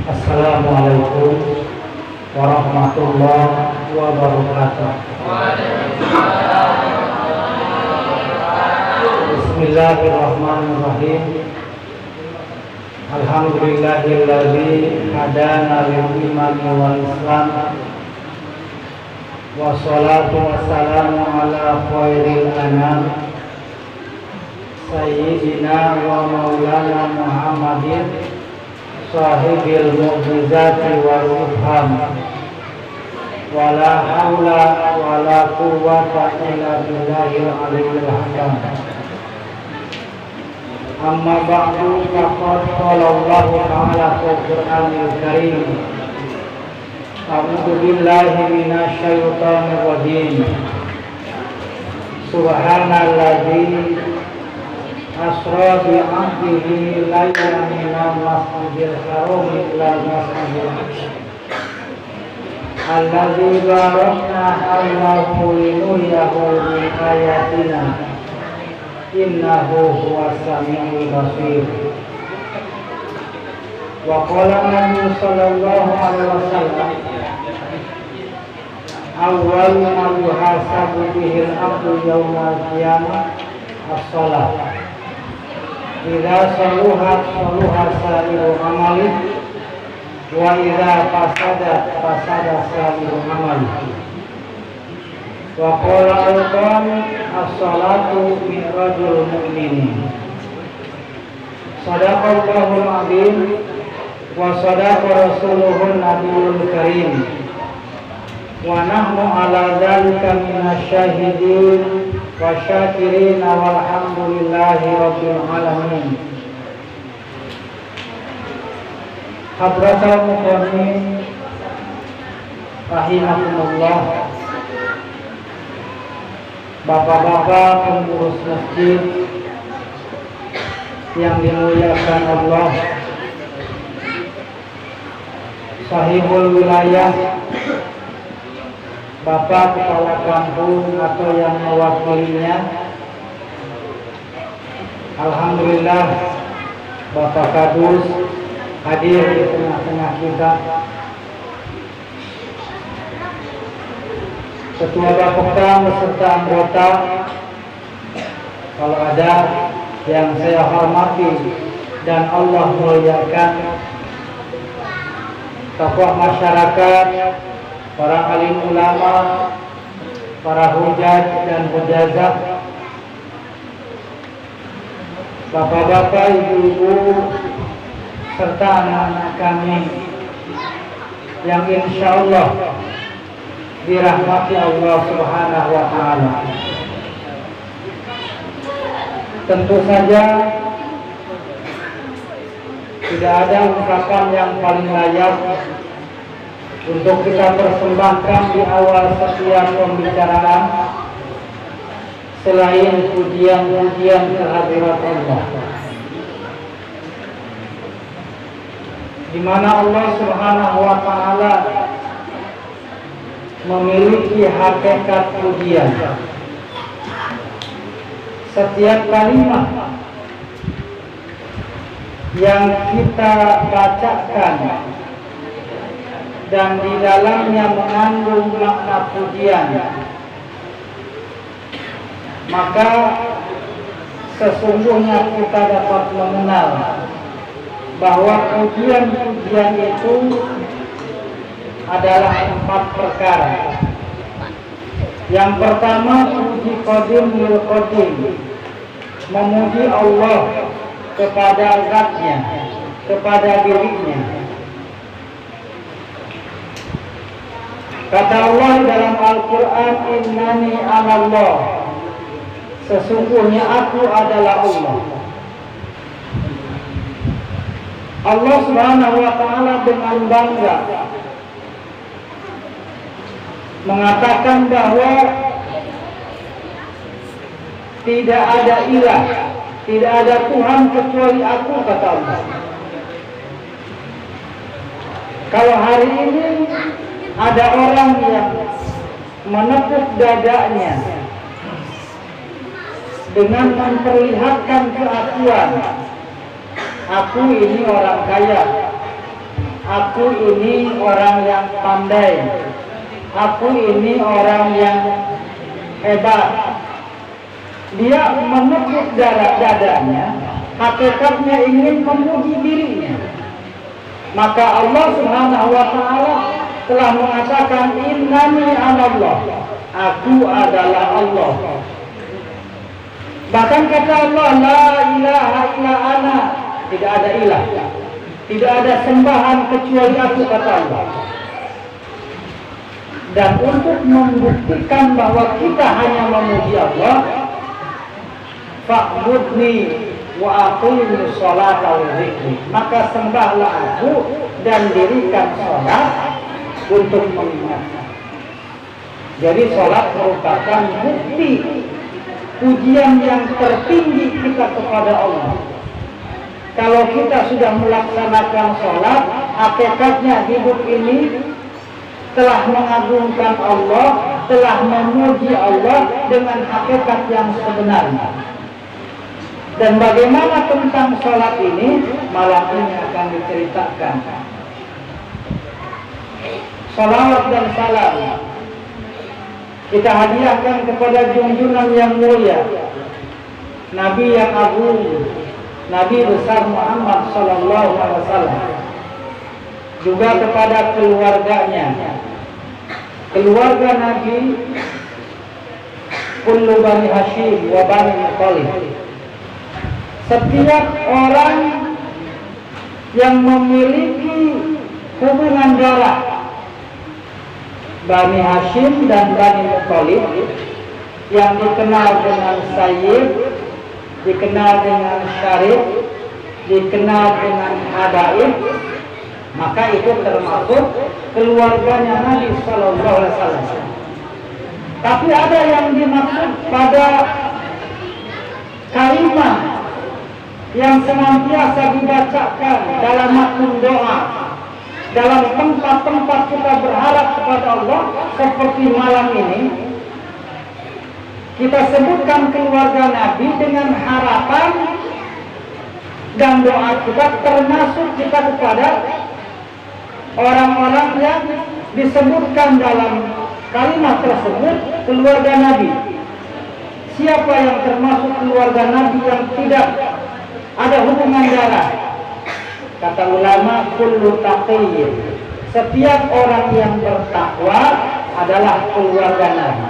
Assalamualaikum warahmatullahi wabarakatuh. Bismillahirrahmanirrahim. Alhamdulillahilladzi hadana lil iman wal islam. Wassalatu wassalamu ala khairil anam sayyidina wa maulana Muhammadin sahibil mu'jizati wal ibham wala haula wala quwwata illa billahil aliyyil hakam. Amma ba'du, faqad qala Allahu ta'ala fil Qur'anil Karim. A'udzu billahi minasy syaithanir rajim. Subhanalladzi asra bi 'abdihi laylan minal masjidil haram ila masjidil aqsa alladzi barakna hawlahu linuriyahu min ayatina innahu huwas samiul basir. Wa qala Nabi sallallahu alaihi wasallam awwal ma yuhasabu bihil abdu yaumal qiyamah as-shalah. Idza saluhat saluha salihu amali wa idza fasada salihu amali. Wa qala al-qan as-salatu mi'rajul mu'minin. Shadaqallahul azim wa sadaqa rasuluhun nabiyul karim. Wa nahnu ala dzalika minasyahidin wa syakirin walhamdulillahi rabbil alamin. Hadratul muqaddim rahimakumullah, bapak-bapak pengurus masjid yang dimuliakan Allah, sahibul wilayah, bapak kepala kampung atau yang mewakilinya. Alhamdulillah Bapak Kadus hadir di tengah-tengah kita. Ketua Bapokda beserta anggota, kalau ada yang saya hormati dan Allah muliakan, tokoh masyarakat, para alim ulama, para hujaj dan hujazah, bapak-bapak, ibu-ibu, serta anak-anak kami yang insya Allah dirahmati Allah Subhanahu wa ta'ala. Tentu saja tidak ada ungkapan yang paling layak untuk kita persembahkan di awal setiap pembicaraan selain pujian-pujian kehadirat Allah, di mana Allah Subhanahu wa ta'ala memiliki hakikat pujian. Setiap kalimat yang kita bacakan dan di dalamnya mengandung makna pujian, maka sesungguhnya kita dapat mengenal bahwa pujian-pujian itu adalah 4 perkara. Yang pertama, puji qadim lil qadim, memuji Allah kepada zatnya, kepada dirinya. Kata Allah dalam Al-Quran, innani anallah, sesungguhnya aku adalah Allah. Allah Subhanahu wa ta'ala dengan bangga mengatakan bahwa tidak ada ilah, tidak ada Tuhan kecuali aku, kata Allah. Kalau hari ini ada orang yang menepuk dadanya dengan memperlihatkan keakuan, aku ini orang kaya, aku ini orang yang pandai, aku ini orang yang hebat. Dia menepuk dadanya, hakikatnya ingin memuji dirinya. Maka Allah Subhanahu wa Ta'ala telah mengatakan, innani anallah, aku adalah Allah. Bahkan kata Allah, la ilaha illa ana, tidak ada ilah, tidak ada sembahan kecuali aku, kata Allah. Dan untuk membuktikan bahwa kita hanya memuji Allah, fa'budni wa aqimus sholata wa dzikri, maka sembahlah aku dan dirikan sholat untuk mengingatkan. Jadi sholat merupakan bukti pujian yang tertinggi kita kepada Allah. Kalau kita sudah melaksanakan sholat, hakikatnya hidup ini telah mengagungkan Allah, telah memuji Allah dengan hakikat yang sebenarnya. Dan bagaimana tentang sholat ini, malam ini akan diceritakan. Salawat dan salam kita hadiahkan kepada junjungan yang mulia, Nabi yang agung, Nabi besar Muhammad sallallahu alaihi wasallam, juga kepada keluarganya, keluarga Nabi, kullu bani Hashim wa bani Muttalib. Setiap orang yang memiliki hubungan darah Bani Hashim dan Bani Muttalib, yang dikenal dengan Sayyid, dikenal dengan Syarif, dikenal dengan Habaib, maka itu termasuk keluarganya Nabi Sallallahu Alaihi Wasallam. Tapi ada yang dimaksud pada kalimat yang senantiasa dibacakan dalam makmum doa, dalam tempat-tempat kita berharap kepada Allah, seperti malam ini kita sebutkan keluarga Nabi dengan harapan dan doa kita, termasuk kita kepada orang-orang yang disebutkan dalam kalimat tersebut, keluarga Nabi. Siapa yang termasuk keluarga Nabi yang tidak ada hubungan darah? Kata ulama, kullu taqiyyin, setiap orang yang bertakwa adalah keluarga Nabi.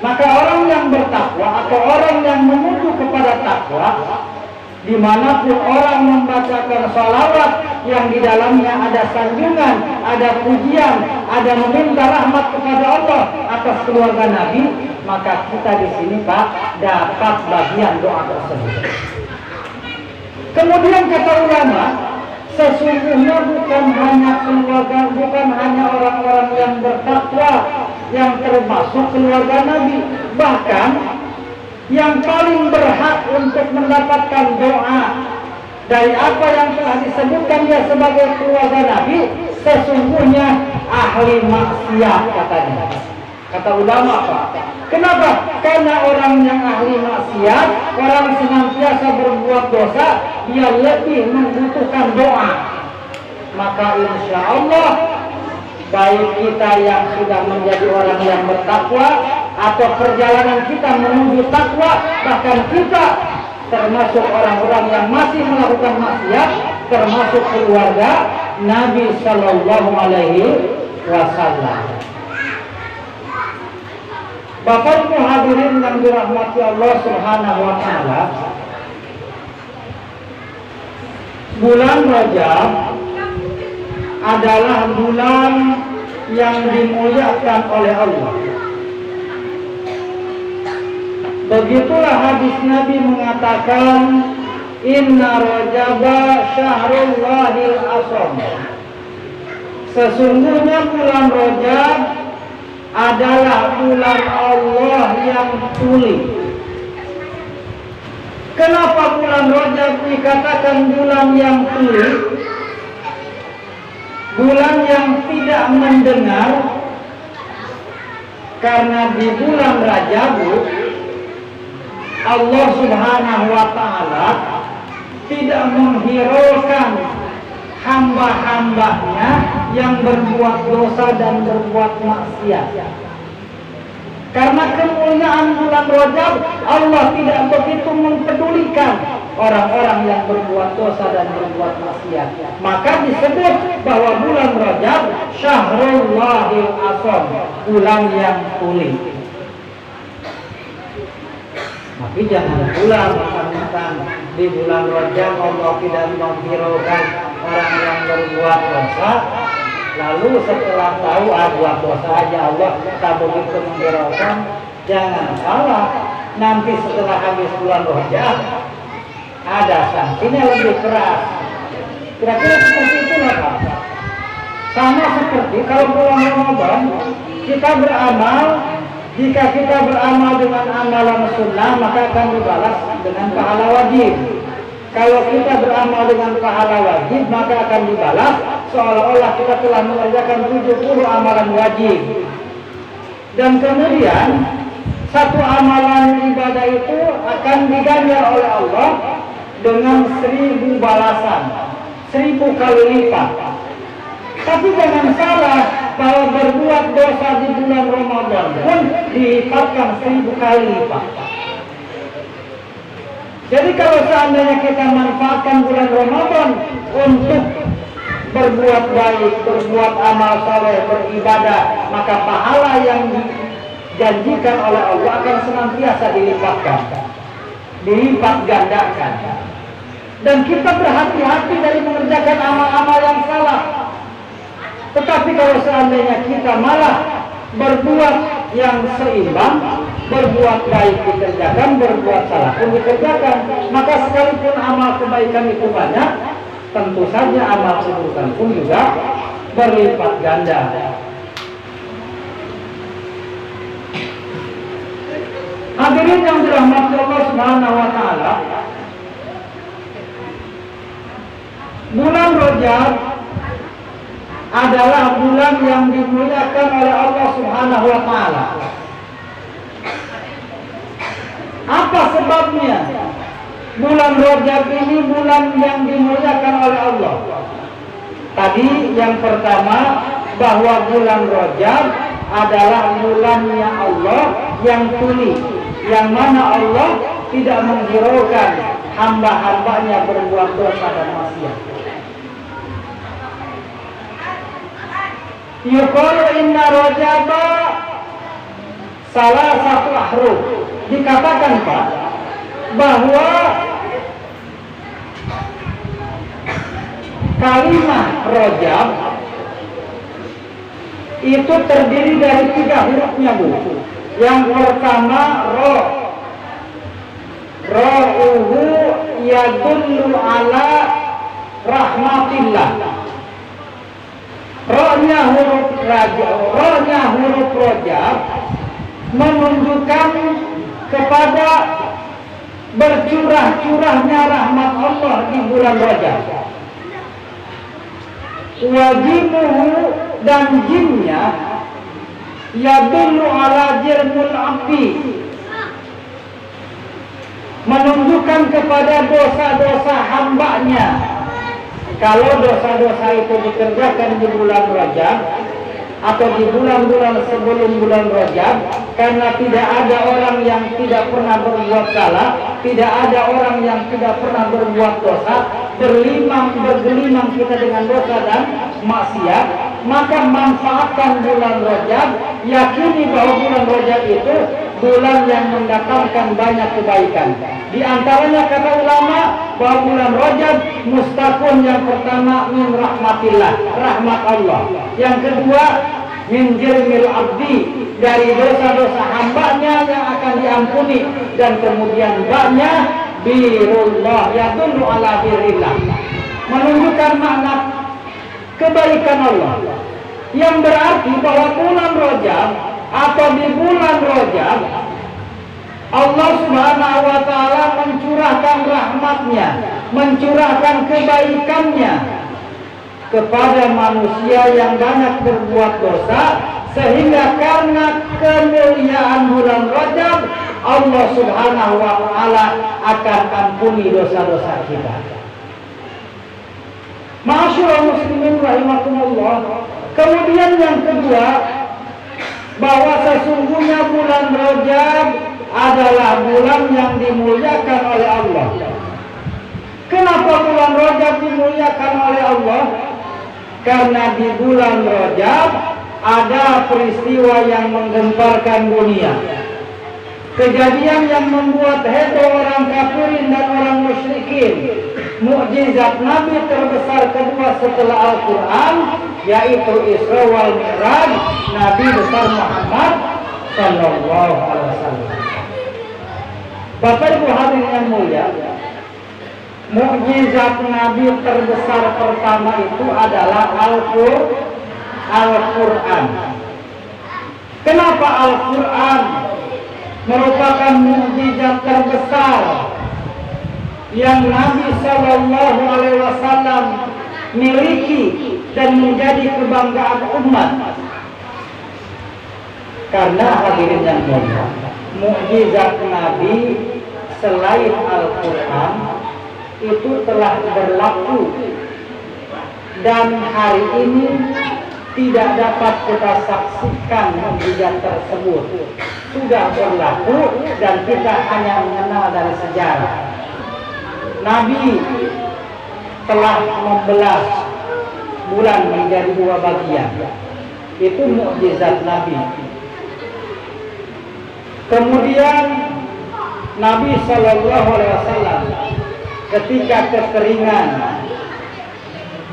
Maka orang yang bertakwa atau orang yang menuju kepada takwa, dimanapun orang membacakan salawat yang di dalamnya ada sanjungan, ada pujian, ada meminta rahmat kepada Allah atas keluarga Nabi, maka kita di sini Pak dapat bagian doa tersebut. Kemudian kata ulama, sesungguhnya bukan hanya keluarga, bukan hanya orang-orang yang bertakwa yang termasuk keluarga Nabi, bahkan yang paling berhak untuk mendapatkan doa dari apa yang telah disebutkan dia sebagai keluarga Nabi, sesungguhnya ahli maksiat, katanya. Kata ulama Pak, kenapa? Karena orang yang ahli maksiat, orang senantiasa berbuat dosa, dia lebih membutuhkan doa. Maka insya Allah, baik kita yang sudah menjadi orang yang bertakwa atau perjalanan kita menuju takwa, bahkan kita termasuk orang-orang yang masih melakukan maksiat, termasuk keluarga Nabi Sallallahu Alaihi Wasallam. Bapak Ibu hadirin yang dirahmati Allah Subhanahu wa Ta'ala, bulan Rajab adalah bulan yang dimuliakan oleh Allah. Begitulah hadis Nabi mengatakan, inna Rajaba syahrullahil asham, sesungguhnya bulan Rajab adalah bulan Allah yang tuli. Kenapa bulan Rajab dikatakan bulan yang tuli? Bulan yang tidak mendengar, karena di bulan Rajab Allah Subhanahu wa Ta'ala tidak menghiraukan hamba-hambanya yang berbuat dosa dan berbuat maksiat. Karena kemuliaan bulan Rajab, Allah tidak begitu mempedulikan orang-orang yang berbuat dosa dan berbuat maksiat. Maka disebut bahwa bulan Rajab Syahrullahil Asham, bulan yang tuli. Tapi jangan pula mentang-mentang di bulan Rajab Allah tidak menghiraukan orang yang berbuat dosa, lalu setelah tahu buat dosa aja Allah tak begitu menghiraukan. Jangan salah, nanti setelah habis bulan Rajab ada sanksinya lebih keras. Kira-kira seperti itulah Pak. Sama seperti kalau bulan Ramadan kita beramal, jika kita beramal dengan amalan sunnah maka akan dibalas dengan pahala wajib. Kalau kita beramal dengan pahala wajib maka akan dibalas seolah-olah kita telah mengerjakan 70 amalan wajib. Dan kemudian satu amalan ibadah itu akan diganjar oleh Allah dengan 1000 balasan, 1000 kali lipat. Tapi jangan salah bahwa berbuat dosa di bulan Ramadan pun dilipatkan 1000 kali lipat. Jadi kalau seandainya kita manfaatkan bulan Ramadan untuk berbuat baik, berbuat amal saleh, beribadah, maka pahala yang dijanjikan oleh Allah akan senantiasa dilipatkan, dilipat gandakan. Dan kita berhati-hati dari mengerjakan amal-amal yang salah. Tetapi kalau seandainya kita malah berbuat yang seimbang, berbuat baik dikerjakan, berbuat salah pun dikerjakan, maka sekalipun amal kebaikan itu banyak, tentu saja amal keburukan pun juga berlipat ganda. Hadirin yang dirahmati Allah Subhanahu wa taala, bulan Rajab adalah bulan yang dimuliakan oleh Allah Subhanahu wa taala. Apa sebabnya? Bulan Rajab ini bulan yang dimuliakan oleh Allah. Tadi yang pertama bahwa bulan Rajab adalah bulannya Allah yang tuli, yang mana Allah tidak menghiraukan hamba-hambanya berbuat dosa dan maksiat. Yuqalu inna Rajaba salah satu ahruf. Dikatakan Pak bahwa kalimat Rajab itu terdiri dari 3 hurufnya Bu. Yang pertama ro, ro'uhu yadullu ala rahmatillah. Ro'nya huruf Rajab menunjukkan kepada bercurah-curahnya rahmat Allah di bulan Rajab. Wajibuhu dan jinnya yadullu ala jirmul abdi, menunjukkan kepada dosa-dosa hambanya. Kalau dosa-dosa itu dikerjakan di bulan Rajab atau di bulan-bulan sebelum bulan Rajab, karena tidak ada orang yang tidak pernah berbuat salah, tidak ada orang yang tidak pernah berbuat dosa, bergelimang kita dengan dosa dan maksiat, maka manfaatkan bulan Rajab, yakini bahwa bulan Rajab itu bulan yang mendatangkan banyak kebaikan. Di antaranya kata ulama bahwa bulan Rajab mustaqun, yang pertama min rahmatillah, rahmat Allah. Yang kedua min jirmil abdi, dari dosa-dosa hambanya yang akan diampuni. Dan kemudian banyak birullah yadullu ala birrillah, menunjukkan makna kebaikan Allah. Yang berarti bahwa bulan Rajab atau di bulan Rajab Allah Subhanahu wa taala mencurahkan rahmatnya, mencurahkan kebaikannya kepada manusia yang banyak berbuat dosa, sehingga karena kemuliaan bulan Rajab Allah Subhanahu wa taala akan ampuni dosa-dosa kita. Ma'asyiral muslimin rahimakumullah. Kemudian yang kedua, bahwa sesungguhnya bulan Rajab adalah bulan yang dimuliakan oleh Allah. Kenapa bulan Rajab dimuliakan oleh Allah? Karena di bulan Rajab ada peristiwa yang menggemparkan dunia. Kejadian yang membuat heboh orang kafirin dan orang musyrikin. Mukjizat Nabi terbesar kedua setelah Al-Quran, yaitu Isra wal Mi'raj Nabi besar Muhammad Sallallahu Alaihi Wasallam. Bapak Ibu hadirin yang mulia, mukjizat Nabi terbesar pertama itu adalah Al-Quran. Kenapa Al-Quran merupakan mukjizat terbesar yang Nabi Sallallahu Alaihi Wasallam miliki dan menjadi kebanggaan umat? Karena hadirin yang mulia, mukjizat Nabi selain Al-Quran itu telah berlaku dan hari ini tidak dapat kita saksikan mukjizat tersebut. Sudah berlaku dan kita hanya mengenal dari sejarah. Nabi telah membelah bulan menjadi dua bagian. Itu mukjizat Nabi. Kemudian Nabi Sallallahu Alaihi Wasallam ketika kekeringan,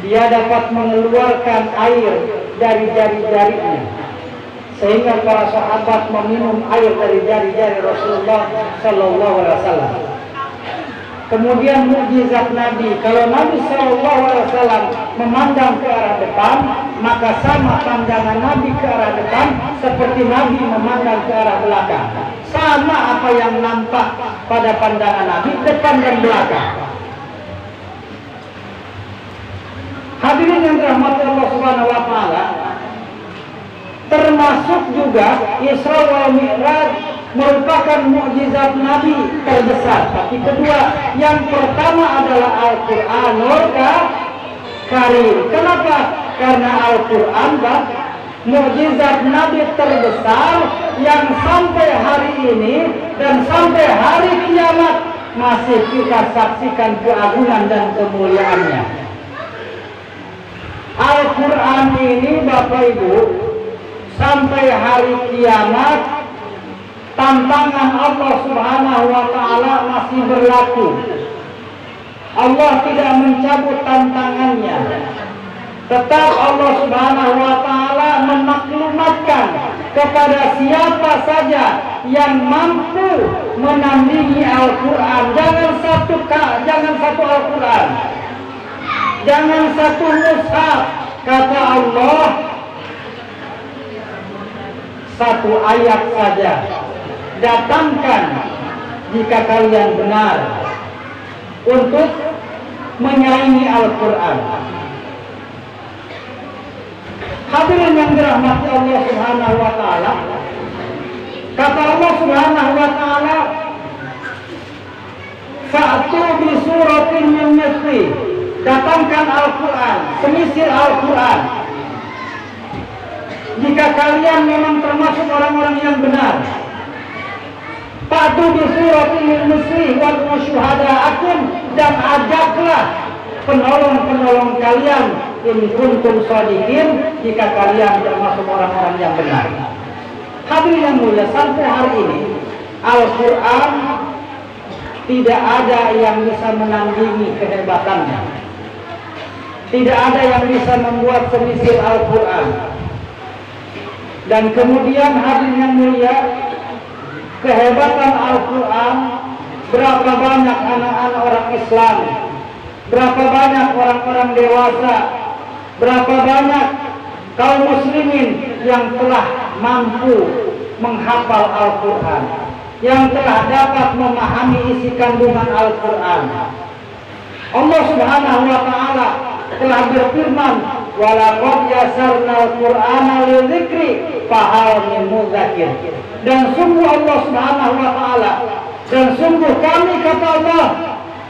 dia dapat mengeluarkan air dari jari-jarinya, sehingga para sahabat meminum air dari jari-jari Rasulullah Sallallahu Alaihi Wasallam. Kemudian mukjizat Nabi, kalau Nabi Sallallahu Alaihi Wasallam memandang ke arah depan, maka sama pandangan Nabi ke arah depan seperti Nabi memandang ke arah belakang. Sama apa yang nampak pada pandangan Nabi, depan dan belakang. Hadirin yang dirahmati Allah Subhanahu wa taala, termasuk juga Isra wal Mi'raj merupakan mukjizat Nabi terbesar. Tapi kedua, yang pertama adalah Al-Qur'anul Karim. Kenapa? Karena Al-Qur'an mukjizat Nabi terbesar yang sampai hari ini dan sampai hari kiamat masih kita saksikan keagungan dan kemuliaannya. Al-Quran ini Bapak Ibu, sampai hari kiamat tantangan Allah Subhanahu wa taala masih berlaku. Allah tidak mencabut tantangannya. Tetap Allah Subhanahu wa taala memaklumatkan kepada siapa saja yang mampu menandingi Al-Quran. Jangan satu Al-Quran, jangan satu mushaf. Kata Allah, satu ayat saja datangkan jika kalian benar untuk menyaingi Al-Quran. Hadirin yang dirahmati Allah Subhanahu wa taala, kata Allah Subhanahu wa taala, "Fa'tu bi suratin min mithli." Datangkan Al-Quran, semisal Al-Quran. Jika kalian memang termasuk orang-orang yang benar. Fa'tu bi suratin min mithli wa syuhada'akum, dan ajaklah penolong-penolong kalian in kuntum shadiqin, jika kalian termasuk orang-orang yang benar. Hadirin yang mulia, sampai hari ini Al-Quran tidak ada yang bisa menandingi kehebatannya. Tidak ada yang bisa membuat semisal Al-Quran. Dan kemudian hadirin yang mulia, kehebatan Al-Quran, berapa banyak anak-anak orang Islam, berapa banyak orang-orang dewasa, berapa banyak kaum muslimin yang telah mampu menghafal Al-Quran, yang telah dapat memahami isi kandungan Al-Quran. Allah Subhanahu wa taala telah berfirman, "Walaqad yasarnal Qur'ana lidzikri fahal min mudzakir." Dan sungguh Allah Subhanahu wa taala, dan sungguh kami, kata Allah,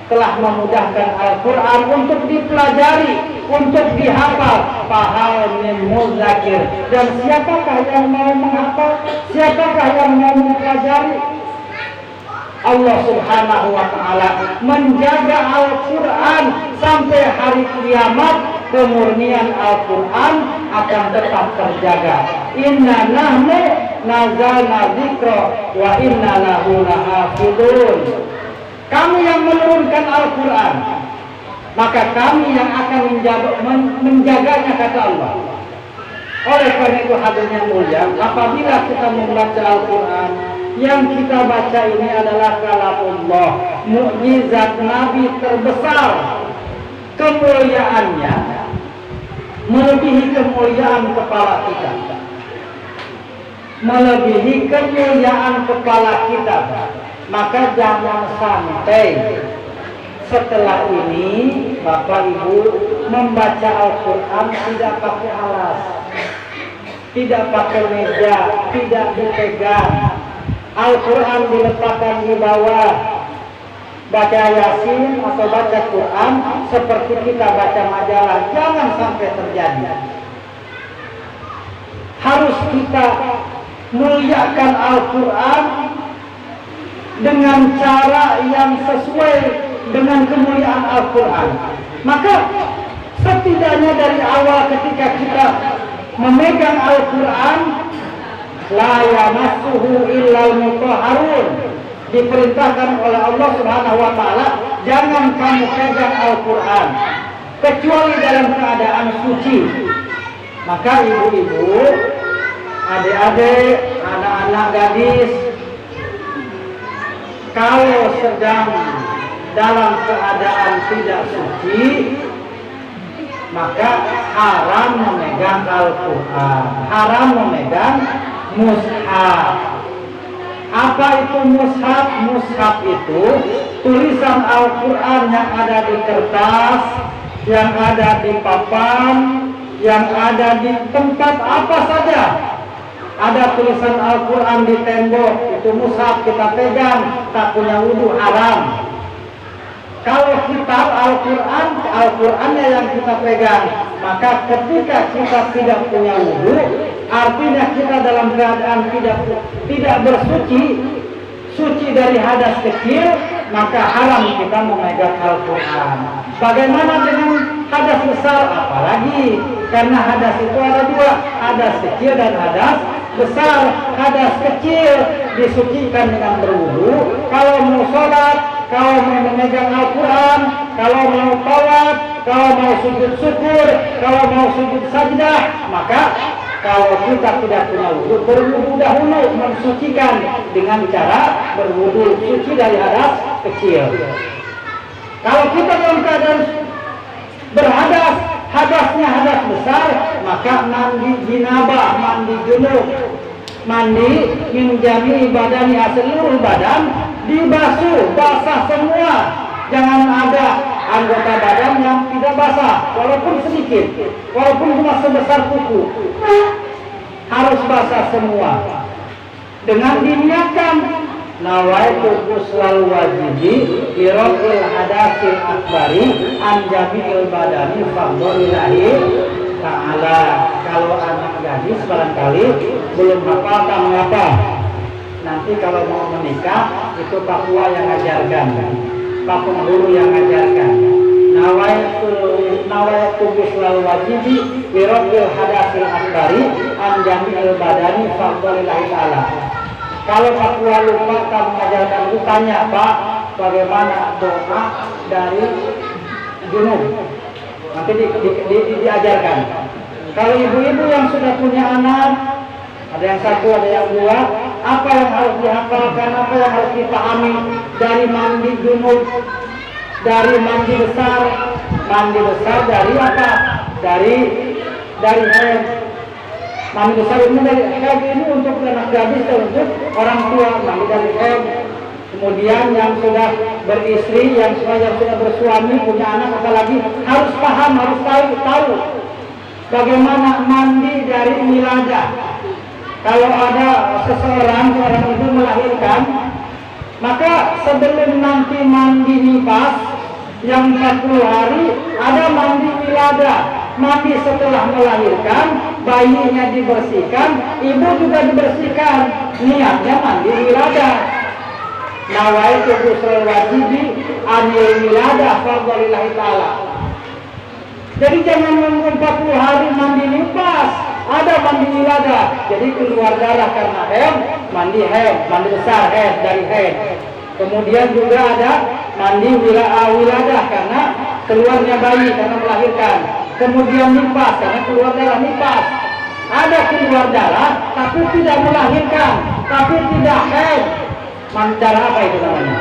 telah memudahkan Al-Quran untuk dipelajari, untuk dihafal. Fahal min mudzakir, dan siapakah yang mau menghafal? Siapakah yang mau mempelajari? Allah Subhanahu wa Ta'ala menjaga Al-Quran sampai hari kiamat. Kemurnian Al-Quran akan tetap terjaga. Inna nahnu nazalna dzikra wa inna lahu lahafidun. Kami yang menurunkan Al-Quran, maka kami yang akan menjaganya, kata Allah. Oleh karena itu hadirin mulia, apabila kita membaca Al-Quran, yang kita baca ini adalah kalamullah, mukjizat Nabi terbesar. Kemuliaannya melebihi kemuliaan kepala kita, melebihi kemuliaan kepala kita. Maka jangan sampai setelah ini Bapak Ibu membaca Al-Quran tidak pakai alas, tidak pakai meja, tidak dipegang. Al-Quran diletakkan di bawah. Baca Yasin atau baca Quran seperti kita baca majalah. Jangan sampai terjadi. Harus kita muliakan Al-Quran dengan cara yang sesuai dengan kemuliaan Al-Quran. Maka setidaknya dari awal ketika kita memegang Al-Quran, la yamassuhu illal mutahharun, diperintahkan oleh Allah Subhanahu wa Ta'ala, jangan kamu pegang Al-Quran kecuali dalam keadaan suci. Maka ibu-ibu, adik-adik, anak-anak gadis, kalau sedang dalam keadaan tidak suci, maka haram memegang Al-Quran, haram memegang mushaf. Apa itu mushaf? Mushaf itu tulisan Al-Quran yang ada di kertas, yang ada di papan, yang ada di tempat apa saja. Ada tulisan Al-Quran di tembok, itu mushaf, kita pegang, tak punya wudu, haram. Kalau kitab Al-Quran, Al-Qurannya yang kita pegang, maka ketika kita tidak punya wudu, artinya kita dalam keadaan tidak bersuci, suci dari hadas kecil, maka haram kita memegang Al-Quran. Bagaimana dengan hadas besar? Apalagi, karena hadas itu ada dua, hadas kecil dan hadas besar. Hadas kecil disucikan dengan berwudu. Kalau mau sholat, kalau mau memegang Al-Quran, kalau mau tawaf, kalau mau sujud syukur, kalau mau sujud sajdah, maka kalau kita tidak punya wudu, berwudu dahulu, mensucikan dengan cara berwudu suci dari hadas kecil. Kalau kita dalam keadaan berhadas, hadasnya hadas besar, maka mandi jinabah, mandi junub, mandi minjami badani, seluruh badan dibasuh, basah semua. Jangan ada anggota badan yang tidak basah, walaupun sedikit, walaupun cuma sebesar kuku, harus basah semua. Dengan diniatkan nawaitu ghuslal wajibi bi raf'il hadasil akbari an jami'il badani fadlillahi ta'ala. Kalau anak gadis barangkali belum hafal, tak mengapa. Nanti kalau mau menikah itu Pak Tua yang ngajarkan, Pak Penghulu yang ngajarkan. Nawaitu ghuslal wajibi bi raf'il hadasil akbari an jami'il badani fadlillahi ta'ala. Kalau Pak Tua lupa tak mengajarkan itu, tanya Pak, bagaimana doa dari junub, nanti diajarkan. Kalau ibu-ibu yang sudah punya anak, ada yang satu, ada yang dua, apa yang harus dihafalkan, apa yang harus dipahami dari mandi junub, dari mandi besar dari apa? Dari haid. Mandi besar ini dari haid ini untuk anak gadis dan untuk orang tua, mandi dari haid. Kemudian yang sudah beristri, yang sudah bersuami, punya anak, apalagi harus paham, harus tahu bagaimana mandi dari wiladah. Kalau ada seorang ibu melahirkan, maka sebelum nanti mandi nifas, Yang 40 hari ada mandi wiladah, mandi setelah melahirkan, bayinya dibersihkan, ibu juga dibersihkan, niatnya mandi wiladah. Nawaitu ghusl wajibi anil wiladah fardholillahi ta'ala. Jadi jangan menunggu 40 hari mandi nifas, ada mandi wiladah. Jadi keluar darah karena haid, mandi besar haid dari haid. Kemudian juga ada mandi wiladah karena keluarnya bayi karena melahirkan. Kemudian nifas karena keluar darah nifas. Ada keluar darah tapi tidak melahirkan, tapi tidak haid. Darah apa itu namanya?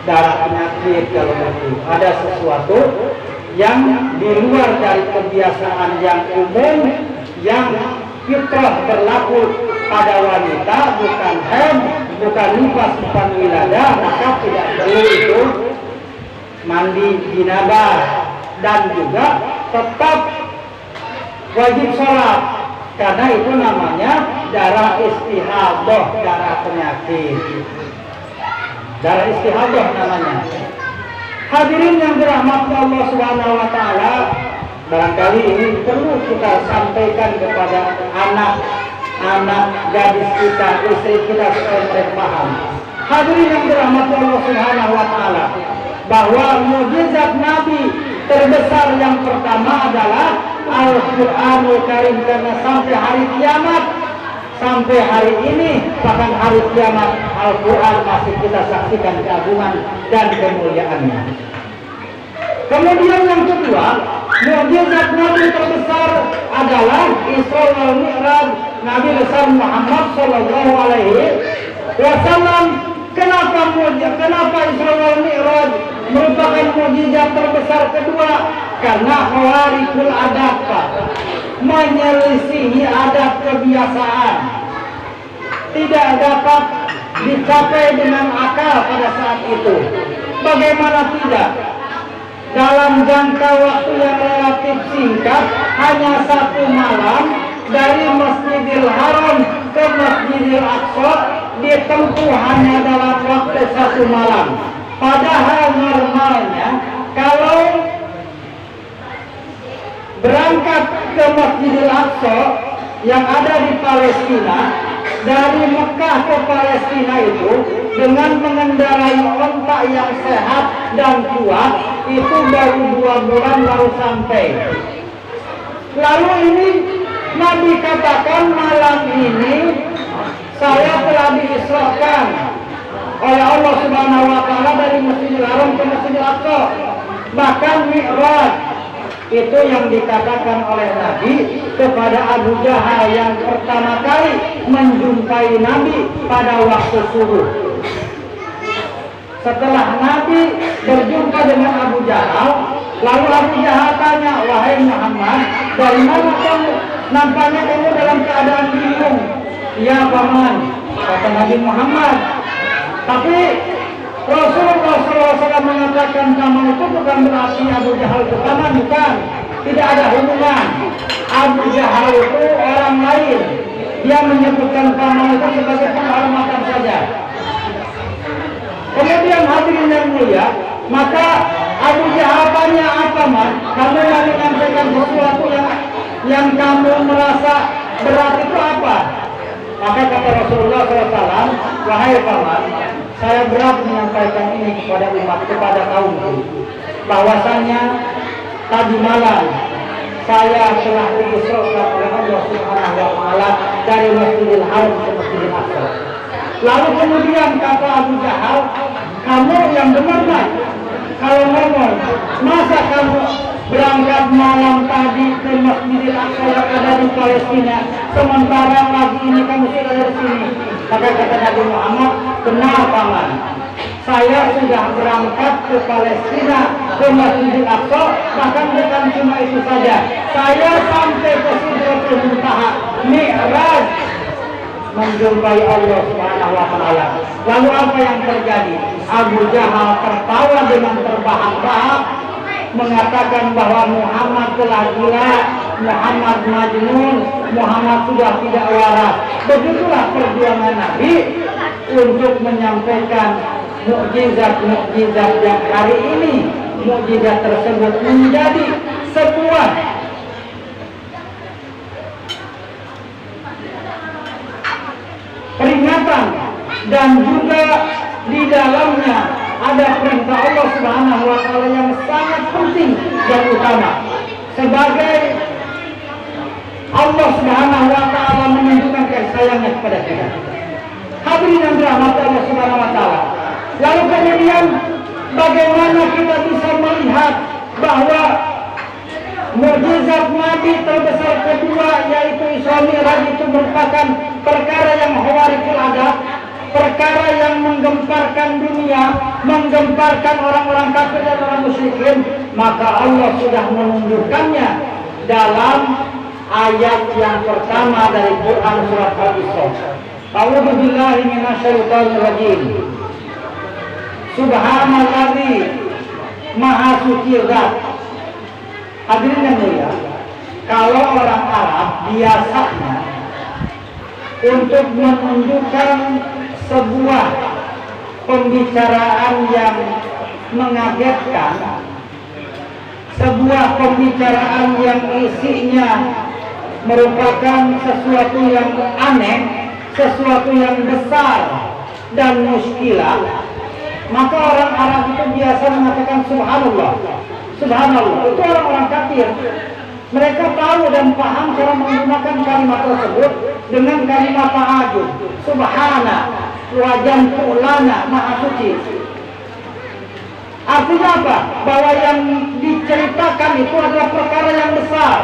Darah penyakit. Kalau itu ada sesuatu yang di luar dari kebiasaan yang umum, yang fitrah berlaku pada wanita, bukan haid, bukan nifas, bukan wiladah, maka tidak perlu itu mandi janabah, dan juga tetap wajib sholat karena itu namanya darah istihadah, darah penyakit, darah istihadah namanya. Hadirin yang dirahmati Allah Subhanahu wa taala, barangkali ini perlu kita sampaikan kepada anak gadis kita, istri kita supaya mereka paham. Hadirin yang dirahmati Allah Subhanahu wa taala, bahwa mukjizat Nabi terbesar yang pertama adalah Al-Qur'anul Karim, karena sampai hari kiamat, sampai hari ini, bahkan hari kiamat, Al-Quran masih kita saksikan keagungan dan kemuliaannya. Kemudian yang kedua, mukjizat Nabi terbesar adalah Isra wal Mi'raj Nabi besar Muhammad Sallallahu Alaihi Wasallam. Kenapa Isra wal Mi'raj merupakan mukjizat terbesar kedua? Karena khawarikul adat, menyelisihi adat kebiasaan, tidak dapat dicapai dengan akal pada saat itu. Bagaimana tidak? Dalam jangka waktu yang relatif singkat, hanya 1 malam dari Masjidil Haram ke Masjidil Aqsa ditempuh hanya dalam waktu 1 malam. Padahal normalnya kalau berangkat ke Masjidil Aqsa yang ada di Palestina, dari Mekah ke Palestina itu dengan mengendarai onta yang sehat dan kuat, itu baru 2 bulan baru sampai. Lalu ini Nabi katakan, malam ini saya telah diisrakan oleh Allah Subhanahu wa taala dari Masjidil Haram ke Masjidil Aqsa. Bahkan Mi'raj itu yang dikatakan oleh Nabi kepada Abu Jahal yang pertama kali menjumpai Nabi pada waktu subuh. Setelah Nabi berjumpa dengan Abu Jahal, lalu Abu Jahal tanya, wahai Muhammad, dari mana kamu? Nampaknya kamu dalam keadaan bingung. Ya paman, kata Nabi Muhammad. Tapi Rasulullah SAW mengatakan paman itu bukan berarti Abu Jahal itu paman, bukan. Tidak ada hubungan. Abu Jahal itu orang lain. Dia menyebutkan paman itu sebagai penghormatan saja. Kemudian hadirin yang mulia, maka Abu Jahal tanya, apa man? Kamu yang menyampaikan sesuatu yang kamu merasa berat itu apa? Maka kata Rasulullah SAW, wahai paman, saya berat menyampaikan ini kepada umat, kepada kaumku, bahwasanya tadi malam saya telah diisrakan oleh Allah Subhanahu wa taala dari Masjidil Haram ke Masjidil Aqsa. Lalu kemudian kata Abu Jahal, kamu yang benar kan? Kalau ngomong, masa kamu berangkat malam tadi ke Masjidil Aqsa yang ada di Palestina, sementara pagi ini kamu sudah di sini? Maka kata Nabi Muhammad, benar paman, saya sudah berangkat ke Palestina, ke Masjidil Aqsa, bahkan bukan cuma itu saja, saya sampai ke Sidratul Muntaha, Mi'raj, menjumpai Allah Subhanahu wa taala. Lalu apa yang terjadi? Abu Jahal tertawa dengan terbahak-bahak, mengatakan bahwa Muhammad telah gila, Muhammad majnun, Muhammad sudah tidak waras. Begitulah perjuangan Nabi untuk menyampaikan mukjizat-mukjizat yang hari ini mukjizat tersebut menjadi sebuah peringatan dan juga di dalamnya ada perintah Allah Subhanahu wa taala yang sangat penting dan utama sebagai Allah Subhanahu wa taala menunjukkan kasih sayangnya kepada kita. Hadirin yang dirahmati Allah Subhanahu wa taala. Lalu kemudian bagaimana kita bisa melihat bahwa mukjizat Nabi terbesar kedua yaitu Isra Mi'raj itu merupakan perkara yang khawarikul adat, perkara yang menggemparkan dunia, menggemparkan orang-orang kafir dan orang musyrikin, maka Allah sudah menunjukkannya dalam ayat yang pertama dari Quran surat Al-Isra. A'udzu billahi minasyaitonir rajim. Subhanalladzi maha suci zat. Hadirin yang mulia, kalau orang Arab biasanya untuk menunjukkan sebuah pembicaraan yang mengagetkan, sebuah pembicaraan yang isinya merupakan sesuatu yang aneh, sesuatu yang besar dan muskilah, maka orang Arab itu biasa mengatakan subhanallah. Subhanallah, itu orang-orang kafir. Mereka tahu dan paham cara menggunakan kalimat tersebut dengan kalimat ta'ajub. Subhana wa jam'u lana, maha suci. Artinya apa? Bahwa yang diceritakan itu adalah perkara yang besar.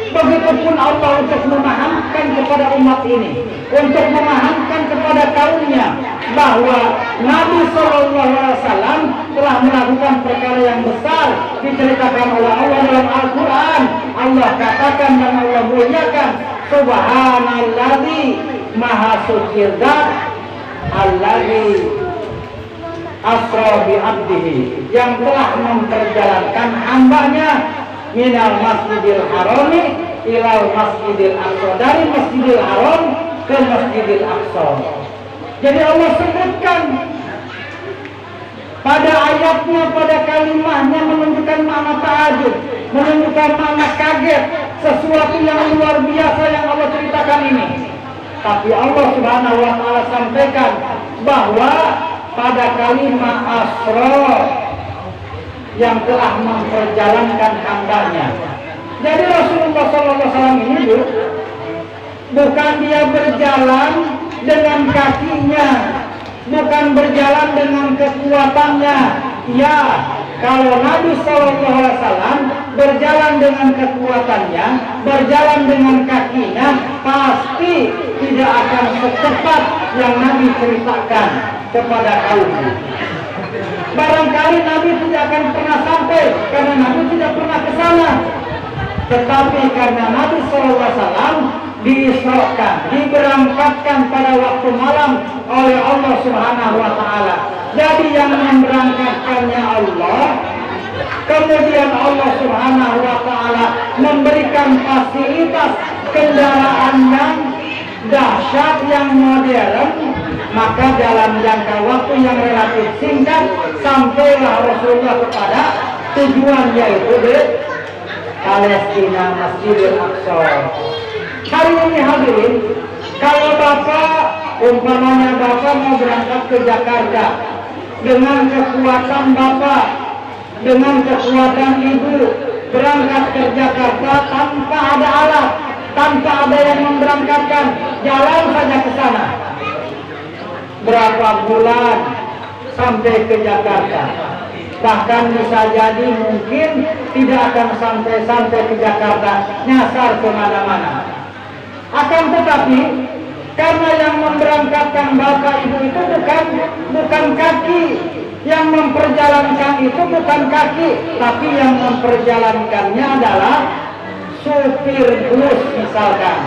Begitupun Allah untuk memahamkan kepada umat ini, untuk memahamkan kepada kaumnya bahwa Nabi SAW telah melakukan perkara yang besar diceritakan oleh Allah dalam Al-Quran. Allah katakan dan Allah muliakan, Subhanalladzi maha suci zat alladzi asra bi abdihi, yang telah memperjalankan hambanya minal masjidil harami ilal masjidil aqsa, dari masjidil haram ke masjidil aqsa. Jadi Allah sebutkan pada ayatnya, pada kalimahnya menunjukkan makna ta'ajub, menunjukkan makna kaget, sesuatu yang luar biasa yang Allah ceritakan ini. Tapi Allah Subhanahu wa taala sampaikan bahwa pada kalimat asra, yang telah memperjalankan hambanya. Jadi Rasulullah SAW ini bukan dia berjalan dengan kakinya, bukan berjalan dengan kekuatannya. Ya, kalau Nabi SAW berjalan dengan kekuatannya, berjalan dengan kakinya, pasti tidak akan secepat yang Nabi ceritakan kepada kaumnya. Barangkali Nabi tidak akan pernah sampai karena Nabi tidak pernah ke sana. Tetapi karena Nabi SAW diisrakan, diberangkatkan pada waktu malam oleh Allah Subhanahu wa taala. Jadi yang memberangkatkannya Allah, kemudian Allah Subhanahu wa taala memberikan fasilitas kendaraan yang dahsyat, yang modern, maka dalam jangka waktu yang relatif singkat sampailah Rasulullah kepada tujuan, yaitu di Palestina, Masjidil Aqsa. Hari ini hadirin, kalau Bapak umpamanya Bapak mau berangkat ke Jakarta dengan kekuatan Bapak, dengan kekuatan Ibu, berangkat ke Jakarta tanpa ada alat, tanpa ada yang memberangkatkan, jalan saja ke sana. Berapa bulan sampai ke Jakarta? Bahkan bisa jadi mungkin tidak akan sampai ke Jakarta, nyasar kemana-mana. Akan tetapi karena yang memberangkatkan Bapak Ibu itu bukan kaki, yang memperjalankan itu bukan kaki, tapi yang memperjalankannya adalah supir bus misalkan.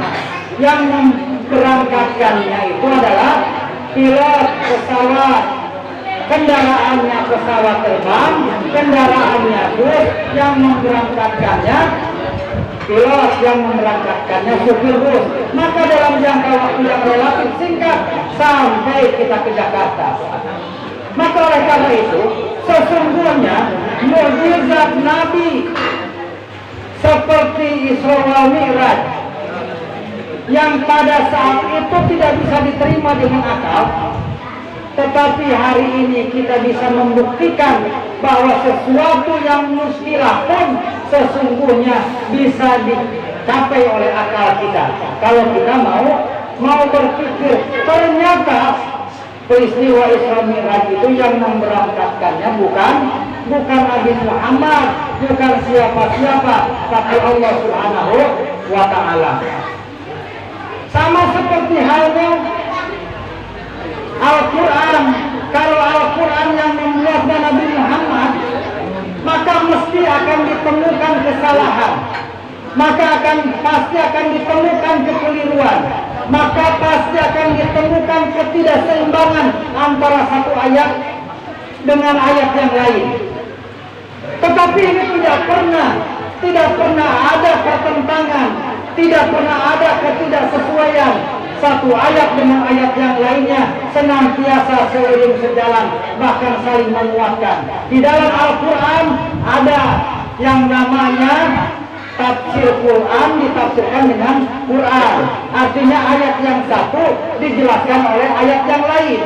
Yang memberangkatkannya itu adalah pilot pesawat, kendaraannya pesawat terbang, kendaraannya bus, yang memberangkatkannya pilot yang memberangkatkannya supir bus. Maka dalam jangka waktu yang relatif singkat sampai kita ke Jakarta. Maka oleh karena itu, sesungguhnya mukjizat Nabi seperti Isra wal Mi'raj yang pada saat itu tidak bisa diterima dengan akal, tetapi hari ini kita bisa membuktikan bahwa sesuatu yang mustilah pun sesungguhnya bisa dicapai oleh akal kita. Kalau kita mau berpikir, ternyata peristiwa Isra Mi'raj itu yang memberangkatkannya bukan Nabi Muhammad, bukan siapa-siapa, tapi Allah Subhanahu wa Ta'ala. Sama seperti halnya Al-Quran. Kalau Al-Quran yang membuatnya Nabi Muhammad, maka mesti akan ditemukan kesalahan, maka pasti akan ditemukan kekeliruan, maka pasti akan ditemukan ketidakseimbangan antara satu ayat dengan ayat yang lain. Tetapi ini tidak pernah ada pertentangan, tidak pernah ada ketidaksesuaian. Satu ayat dengan ayat yang lainnya senantiasa seiring sejalan, bahkan saling menguatkan. Di dalam Al-Quran ada yang namanya tafsir Quran ditafsirkan dengan Quran. Artinya ayat yang satu dijelaskan oleh ayat yang lain.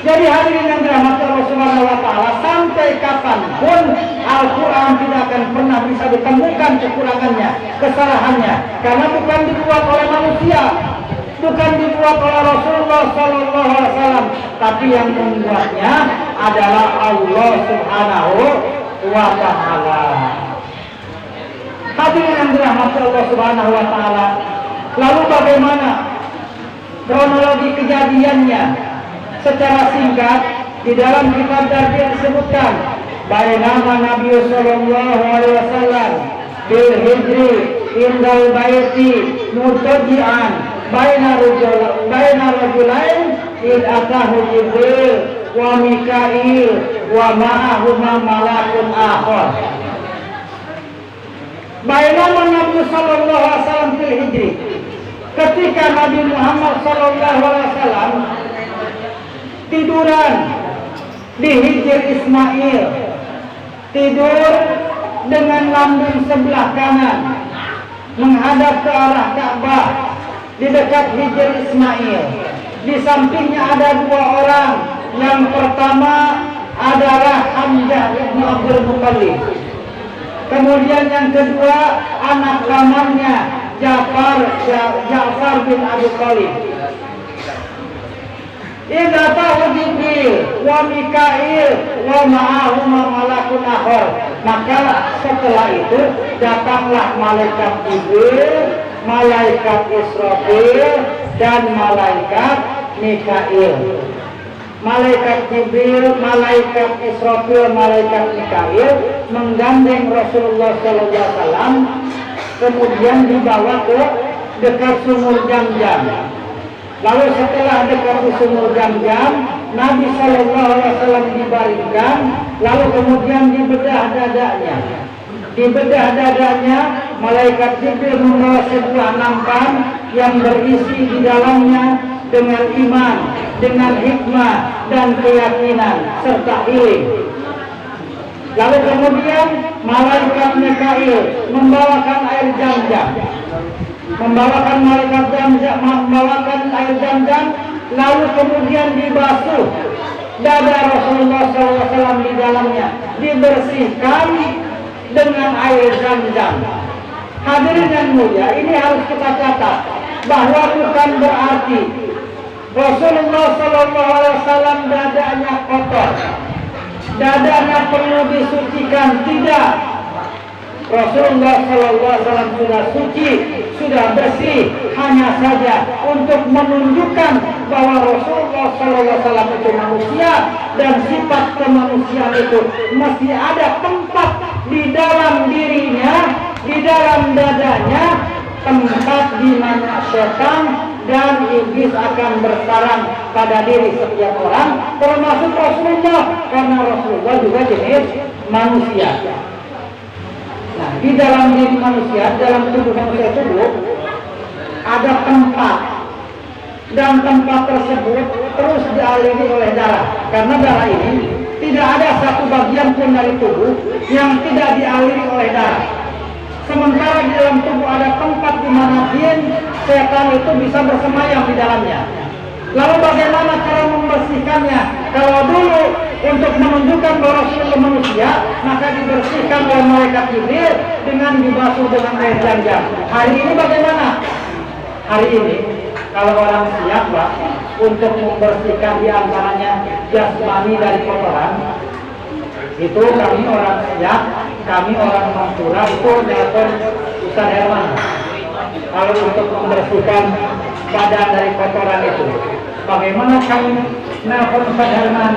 Jadi hadirin yang dirahmati Allah Subhanahu wa Ta'ala, sampai kapanpun Al-Quran tidak akan pernah bisa ditemukan kekurangannya, kesalahannya, karena bukan dibuat oleh manusia, bukan dibuat oleh Rasulullah SAW, tapi yang membuatnya adalah Allah Subhanahu wa Ta'ala. Hadirin yang dirahmati Allah Subhanahu wa Ta'ala, lalu bagaimana kronologi kejadiannya? Secara singkat, di dalam kitab Darbi disebutkan bainama Nabi sallallahu alaihi wasallam bil hijri indal baiti mutajian baina rajulain id atahu Jibril wa Mikail wa ma'ahuma malakun akhar. Bainama Nabi sallallahu alaihi wasallam bil hijri, ketika Nabi Muhammad sallallahu alaihi wasallam tiduran di Hijr Ismail, tidur dengan lambung sebelah kanan menghadap ke arah Ka'bah di dekat Hijr Ismail. Di sampingnya ada dua orang. Yang pertama adalah Hamzah bin Abdul Muttalib. Kemudian yang kedua anak pamannya Ja'far bin Abi Thalib. Idza tahu Jibril wa Mikail wa ma'ahuma malakun akhar. Maka setelah itu datanglah malaikat Jibril, malaikat Israfil, dan malaikat Mikail. Malaikat Jibril, malaikat Israfil, malaikat Mikail menggandeng Rasulullah SAW, kemudian dibawa ke dekat sumur Jam-Jam. Lalu setelah dekat sumur Jam-Jam, Nabi SAW dibaringkan, lalu kemudian dibedah dadanya. Dibedah dadanya, malaikat Jibril membawa sebuah nampan yang berisi di dalamnya dengan iman, dengan hikmah dan keyakinan serta ilim. Lalu kemudian malaikat Mikail membawakan air Jam-Jam. Membawakan air Jam-Jam, lalu kemudian dibasuh dada Rasulullah SAW di dalamnya, dibersihkan dengan air Jam-Jam. Hadirin yang mulia, ini harus kita catat bahwa bukan berarti Rasulullah SAW dadanya kotor, dadanya perlu disucikan, tidak. Rasulullah SAW sudah suci, sudah bersih, hanya saja untuk menunjukkan bahwa Rasulullah SAW itu manusia dan sifat kemanusiaan itu mesti ada tempat di dalam dirinya, di dalam dadanya, tempat di mana setan dan iblis akan bersarang pada diri setiap orang, termasuk Rasulullah, karena Rasulullah juga jenis manusia. Nah, di dalam diri manusia, dalam tubuh manusia itu ada tempat, dan tempat tersebut terus dialiri oleh darah. Karena darah ini tidak ada satu bagian pun dari tubuh yang tidak dialiri oleh darah. Sementara di dalam tubuh ada tempat di mana jin, setan itu bisa bersemayam di dalamnya. Lalu bagaimana cara membersihkannya? Kalau dulu untuk menunjukkan bahwa Rasulullah manusia, maka dibersihkan oleh malaikat Jibril dengan dibasuh dengan air Zam-Zam. Hari ini bagaimana? Hari ini kalau orang siap Pak untuk membersihkan diantaranya jasmani dari kotoran, itu kami orang siap, kami orang Mantura itu nelpon Ustaz Herman. Kalau untuk membersihkan badan dari kotoran itu, bagaimana kami nelpon Ustaz Herman?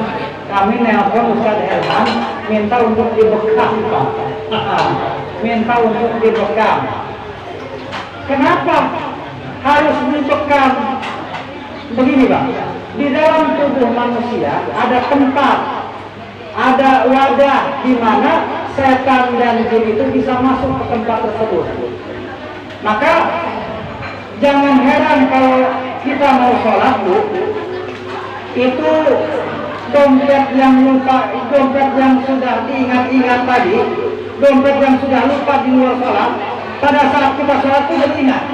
Kami nelpon Ustaz Herman minta untuk dibekam Pak. Minta untuk dibekam. Kenapa harus dibekam? Begini Pak, di dalam tubuh manusia ada tempat, ada wadah di mana setan dan jin itu bisa masuk ke tempat tersebut. Maka jangan heran kalau kita mau sholat Bu, itu dompet yang lupa, dompet yang sudah diingat-ingat tadi, dompet yang sudah lupa di luar sholat, pada saat kita sholat itu jadi ingat.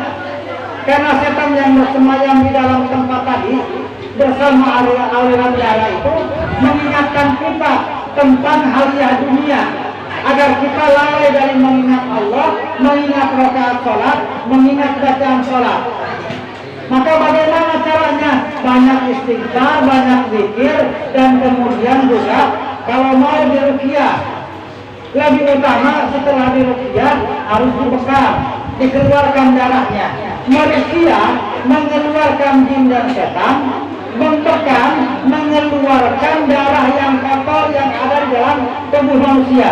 Karena setan yang bersemayam di dalam tempat tadi bersama aliran darah itu mengingatkan kita tentang hadiah dunia, agar kita lalai dari mengingat Allah, mengingat rakaat sholat, mengingat bacaan sholat. Maka bagaimana caranya? Banyak istighfar, banyak zikir, dan kemudian juga kalau mau diruqyah, lebih utama setelah diruqyah harus dibekam, dikeluarkan darahnya. Manusia mengeluarkan jin dan setan, membekam mengeluarkan darah yang kotor yang ada di dalam tubuh manusia.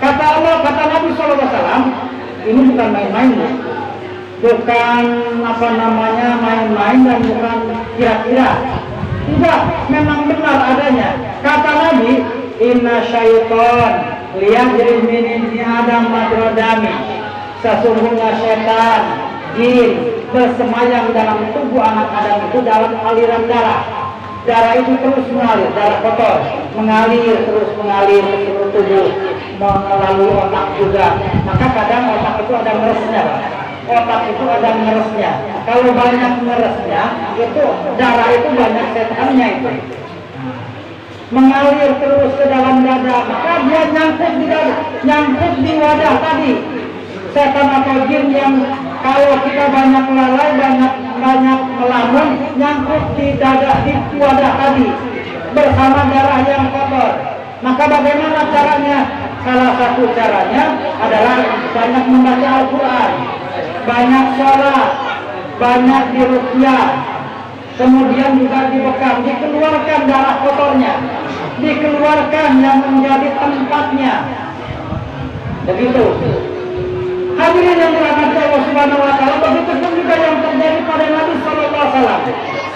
Kata Allah, kata Nabi SAW, ini bukan main-main, bukan apa namanya main-main dan bukan kira-kira. Tidak, memang benar adanya. Kata Nabi, inna syaiton liyajri min ibni Adam madrodami. Sesungguhnya setan, jin bersemayam dalam tubuh anak Adam itu dalam aliran darah. Darah itu terus mengalir, darah kotor mengalir terus mengalir ke seluruh tubuh, melalui otak juga. Maka kadang otak itu ada ngeresnya, Pak. Otak itu ada ngeresnya. Kalau banyak ngeresnya, itu darah itu banyak setannya itu. Mengalir terus ke dalam dada, maka dia nyangkut di dada, nyangkut di wadah tadi. Setan atau jin yang kalau kita banyak lalai, banyak melamun, nyangkut di dada, di wadah tadi bersama darah yang kotor. Maka bagaimana caranya? Salah satu caranya adalah banyak membaca Al-Quran, banyak sholat, banyak diruqyah, kemudian juga dibekam, dikeluarkan darah kotornya, dikeluarkan yang menjadi tempatnya. Begitu. Hadirin yang dirahmati Allah Subhanahu wa taala, begitu pun juga yang terjadi pada Nabi sallallahu alaihi wasallam.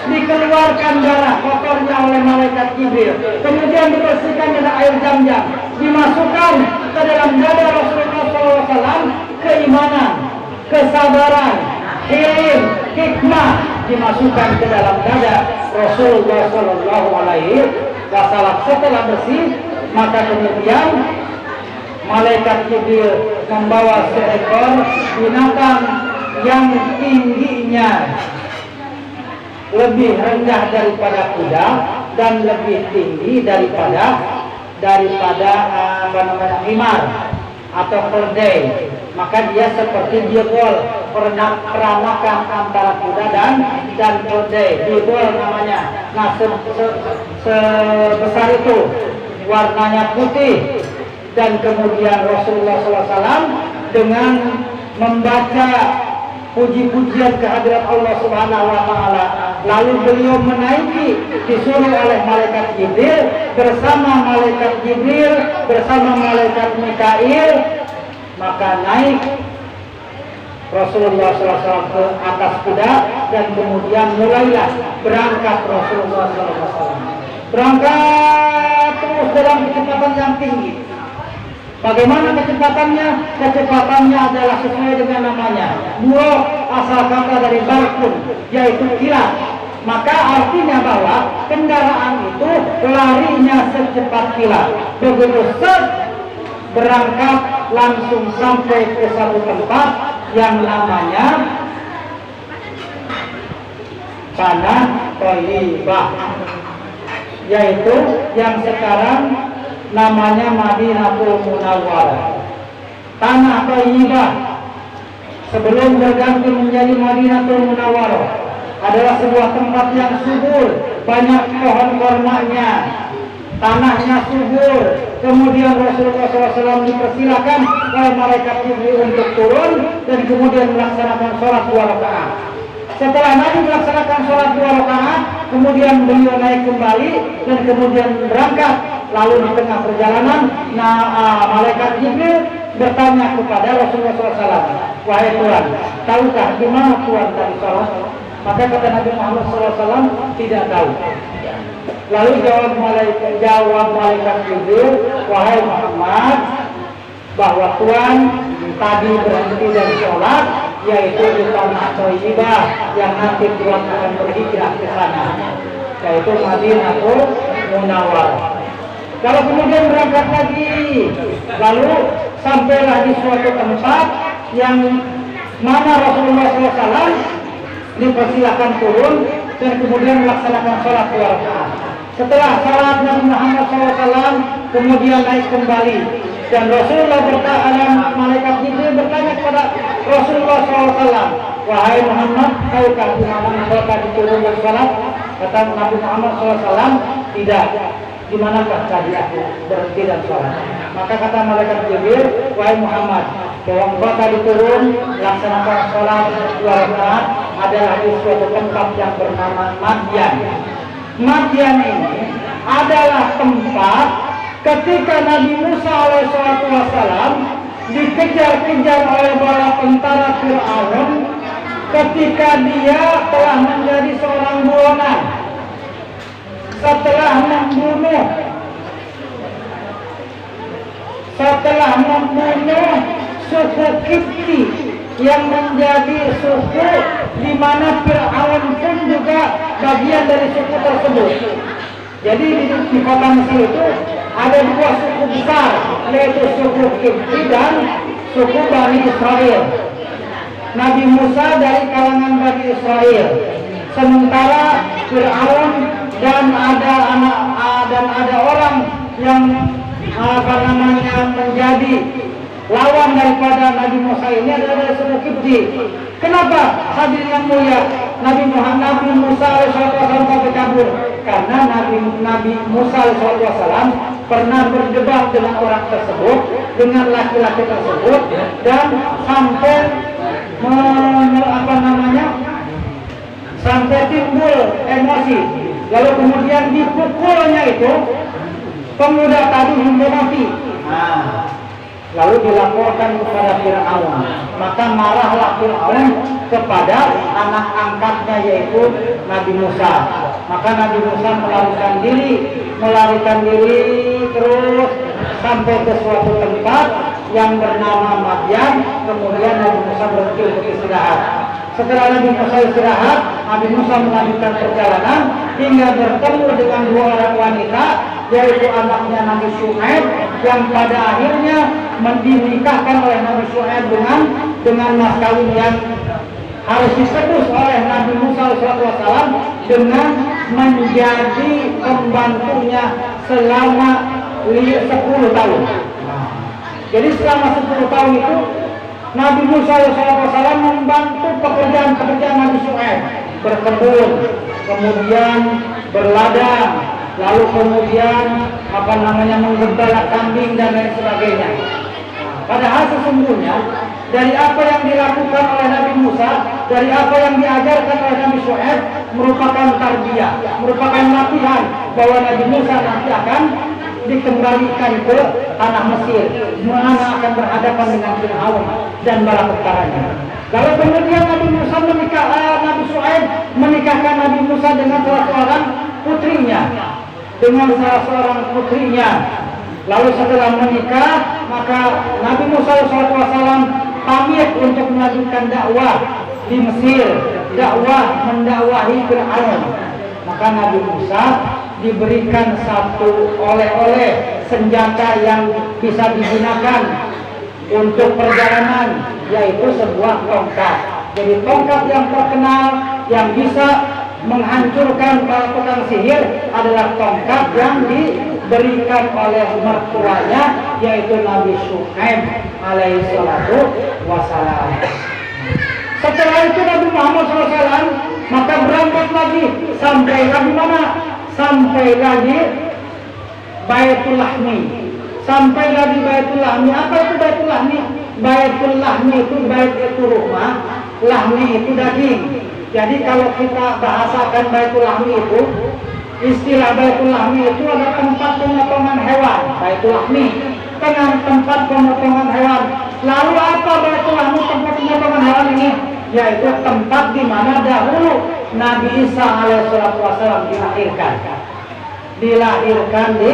Dikeluarkan darah kotornya oleh malaikat Jibril, kemudian dibersihkan dengan air Zam-Zam, dimasukkan ke dalam dada Rasulullah sallallahu alaihi wasallam, keimanan, kesabaran, hilm, hikmah dimasukkan ke dalam dada Rasulullah sallallahu alaihi wasallam. Setelah bersih, maka kemudian malaikat Jibril membawa seekor binatang yang tingginya lebih rendah daripada kuda dan lebih tinggi daripada himar atau keledai. Maka dia seperti jebol, peranakan antara kuda dan keledai. Jebol namanya. Nah, sebesar itu, warnanya putih. Dan kemudian Rasulullah SAW dengan membaca puji-pujian kehadirat Allah Subhanahu wa taala, lalu beliau menaiki, disuruh oleh malaikat Jibril bersama malaikat Jibril bersama malaikat Mikail, maka naik Rasulullah SAW ke atas kuda dan kemudian mulailah berangkat Rasulullah SAW. Berangkat terus dalam kecepatan yang tinggi. Bagaimana kecepatannya? Kecepatannya adalah sesuai dengan namanya. Buruk asal kata dari barkun, yaitu kilat. Maka artinya bahwa kendaraan itu larinya secepat kilat. Begitu berangkat langsung sampai ke satu tempat yang namanya Tanah Thayyibah, yaitu yang sekarang namanya Madinatul Munawwarah. Tanah Thayyibah sebelum berganti menjadi Madinatul Munawwarah adalah sebuah tempat yang subur, banyak pohon kormanya, tanahnya subur. Kemudian Rasulullah SAW dipersilakan oleh malaikat Jibril untuk turun dan kemudian melaksanakan sholat 2 rakaat. Setelah Nabi melaksanakan sholat 2 rakaat, kemudian beliau naik kembali dan kemudian berangkat. Lalu di tengah perjalanan, malaikat Jibril bertanya kepada Rasulullah SAW, wahai Tuhan, tahukah di mana Tuhan tadi sholat? Maka kata Nabi Muhammad SAW, tidak tahu. Lalu jawab malaikat Jibril, wahai Muhammad, bahwa Tuhan tadi berhenti dari sholat, yaitu di Tanah Thayyibah yang nanti Tuhan akan berhijrah ke sana, yaitu Madinatul Munawwarah. Kalau kemudian berangkat lagi, lalu sampailah di suatu tempat yang mana Rasulullah SAW dipersilakan turun dan kemudian melaksanakan sholat 2 rakaat. Setelah sholat Nabi Muhammad SAW kemudian naik kembali dan Rasulullah bertanya, malaikat Jibril bertanya kepada Rasulullah SAW, wahai Muhammad, tahukah di mana engkau diturun dan sholat? Kata Nabi Muhammad SAW, tidak. Di manakah tadi aku berhenti dan sholat? Maka kata malaikat Jibril, wahai Muhammad, bahwa engkau tadi turun melaksanakan sholat 2 rakaat adalah di suatu tempat yang bernama Madyan. Madyan ini adalah tempat ketika Nabi Musa alaihissalam dikejar-kejar oleh para tentara Fir'aun, ketika dia telah menjadi seorang buronan setelah membunuh suku Kipti yang menjadi suku di mana Fir'aun pun juga bagian dari suku tersebut. Jadi di kota Mesir itu ada 2 suku besar, yaitu suku Kipti dan suku Bani Israel. Nabi Musa dari kalangan Bani Israel, sementara Fir'aun dan ada orang yang menjadi lawan daripada Nabi Musa ini adalah dari suku Kipti. Kenapa hadirin yang mulia Nabi Musa alaihissalam sampai kabur? Karena Nabi Musa alaihissalam pernah berdebat dengan orang tersebut, dengan laki-laki tersebut, dan sampai sampai timbul emosi. Lalu kemudian dipukulnya itu pemuda tadi hingga mati. Lalu dilaporkan kepada Fir'aun. Maka marahlah Fir'aun kepada anak angkatnya, yaitu Nabi Musa. Maka Nabi Musa melarikan diri terus sampai ke suatu tempat yang bernama Madyan. Kemudian Nabi Musa berhenti untuk istirahat. Setelah Nabi Musa istirahat, Nabi Musa melanjutkan perjalanan hingga bertemu dengan 2 orang wanita, yaitu anaknya Nabi Syuaib yang pada akhirnya dinikahkan oleh Nabi Syuaib dengan mas kawin yang harus disebut oleh Nabi Musa SAW dengan menjadi pembantunya selama 10 tahun. Jadi selama 10 tahun itu Nabi Musa SAW membantu pekerjaan Nabi Syuaib, berkebun, kemudian berladang, lalu kemudian menggembala kambing dan lain sebagainya. Padahal sesungguhnya dari apa yang dilakukan oleh Nabi Musa, dari apa yang diajarkan oleh Nabi Syuaib merupakan tarbiyah, merupakan latihan bahwa Nabi Musa nanti akan dikembalikan ke tanah Mesir, mana akan berhadapan dengan Fir'aun dan bala tentaranya. Lalu kemudian Nabi Syuaib menikahkan Nabi Musa dengan salah seorang putrinya. Lalu setelah menikah, maka Nabi Musa SAW pamit untuk melanjutkan dakwah di Mesir, mendakwahi Fir'aun. Maka Nabi Musa diberikan satu oleh-oleh senjata yang bisa digunakan untuk perjalanan, yaitu sebuah tongkat. Jadi tongkat yang terkenal yang bisa menghancurkan para tukang sihir adalah tongkat yang diberikan oleh mertuanya, yaitu Nabi Syuaib alaihi salatu wassalam. Setelah itu Nabi Muhammad SAW maka berangkat lagi sampai di mana? Sampai lagi Baitul Lahmi. Sampai lagi Baitul Lahmi. Apa itu Baitul Lahmi? Baitul Lahmi itu bait itu rumah, lahmi itu daging. Jadi kalau kita bahasakan Baitul Lahmi itu, istilah Baitul Lahmi itu ada tempat pemotongan hewan, Baitul Lahmi, tempat pemotongan hewan. Lalu apa Baitul Lahmi, tempat pemotongan hewan ini? Yaitu tempat di mana dahulu Nabi Isa alaihissalam dilahirkan di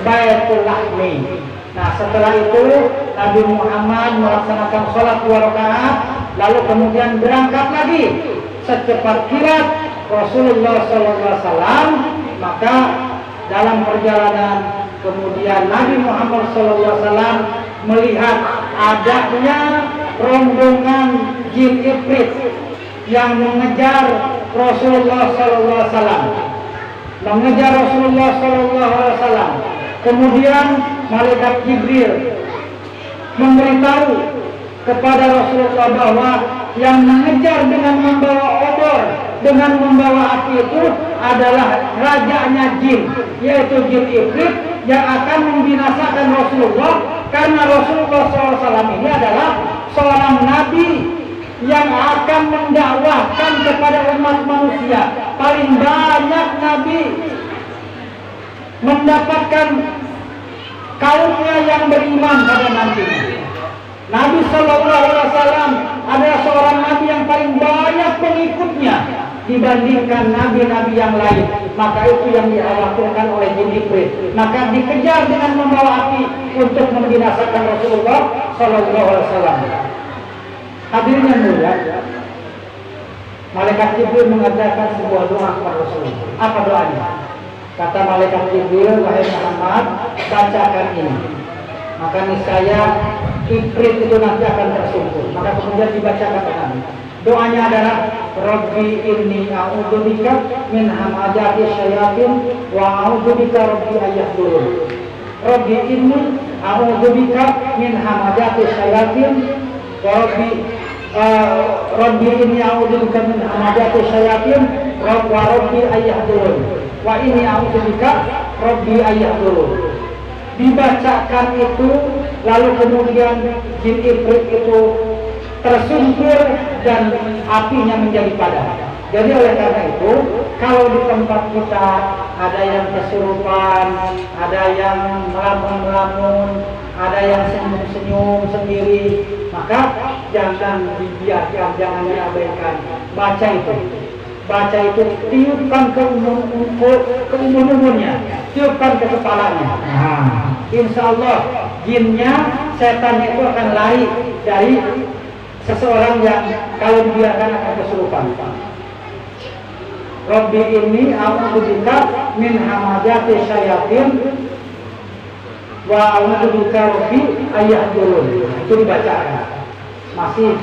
Baitul Lahmi. Nah, setelah itu Nabi Muhammad melaksanakan sholat 2 rakaat, lalu kemudian berangkat lagi secepat kilat Rasulullah SAW. Maka dalam perjalanan kemudian Nabi Muhammad SAW melihat adanya rombongan jin ifrit yang mengejar Rasulullah SAW, Kemudian malaikat Jibril memberitahu kepada Rasulullah bahwa yang mengejar dengan membawa obor, dengan membawa api itu adalah rajanya jin, yaitu jin ifrit yang akan membinasakan Rasulullah, karena Rasulullah SAW ini adalah seorang nabi yang akan mendakwahkan kepada umat manusia. Paling banyak nabi mendapatkan kaumnya yang beriman pada nantinya. Nabi SAW adalah seorang nabi yang paling banyak pengikutnya dibandingkan nabi-nabi yang lain. Maka itu yang dikhawatirkan oleh jin ifrit. Maka dikejar dengan membawa api untuk membinasakan Rasulullah SAW. Hadirin yang mulia, malaikat Jibril mengatakan sebuah doa kepada Rasulullah. Apa doanya? Kata malaikat Jibril, wahai Muhammad, bacakan ini. Maka niscaya ifrit itu nanti akan tersungkur. Maka kemudian dibacakan Nabi. Doanya adalah Rabbi inni a'udzubika min hamazati syayatin wa a'udzubika Rabbi ayahdurun. Rabbi inni a'udzubika min hamazati syayatin wa Rabbi inni a'udzubika min hamazati syayatin wa Rabbi ayahdurun. Wa inni a'udzubika Rabbi ayahdurun. Dibacakan itu, lalu kemudian jin ifrit itu tersungkur dan apinya menjadi padam. Jadi oleh karena itu, kalau di tempat kita ada yang kesurupan, ada yang melamun-melamun, ada yang senyum-senyum sendiri, maka jangan dibiarkan, jangan diabaikan. Baca itu, tiupkan ke umum-umumnya, tiupkan ke kepalanya. Nah, insya Allah jinnya, setan itu akan lari dari seseorang yang kalau dibiarkan akan kesurupan. Rabbi inni a'udzubika min hamazati syayatin wa a'udzubika Rabbi ayahdurun. Itu dibacakan. Masih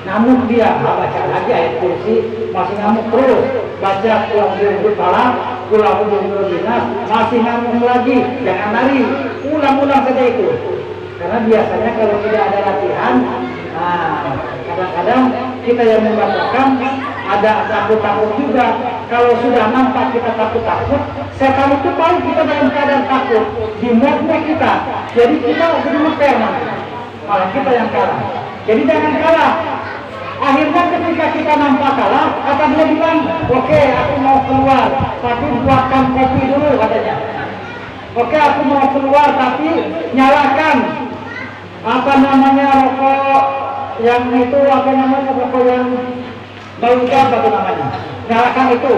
ngamuk dia, baca lagi ayat kursi, masih ngamuk terus, baca pulang kepala, pulang binas, masih ngamuk lagi, jangan lari, ulang-ulang saja itu. Karena biasanya kalau tidak ada latihan, kadang-kadang kita yang membacakan ada takut-takut juga. Kalau sudah nampak kita takut-takut, setan itu tahu kita dalam keadaan takut, di moodnya kita, jadi kita gemeter nanti, malah kita yang kalah. Jadi jangan kalah. Akhirnya ketika kita nampak kalah, kata dia bilang, oke, aku mau keluar, tapi buatkan kopi dulu, katanya. Oke, aku mau keluar, tapi nyalakan rokok yang itu, rokok yang bau apa namanya, nyalakan itu.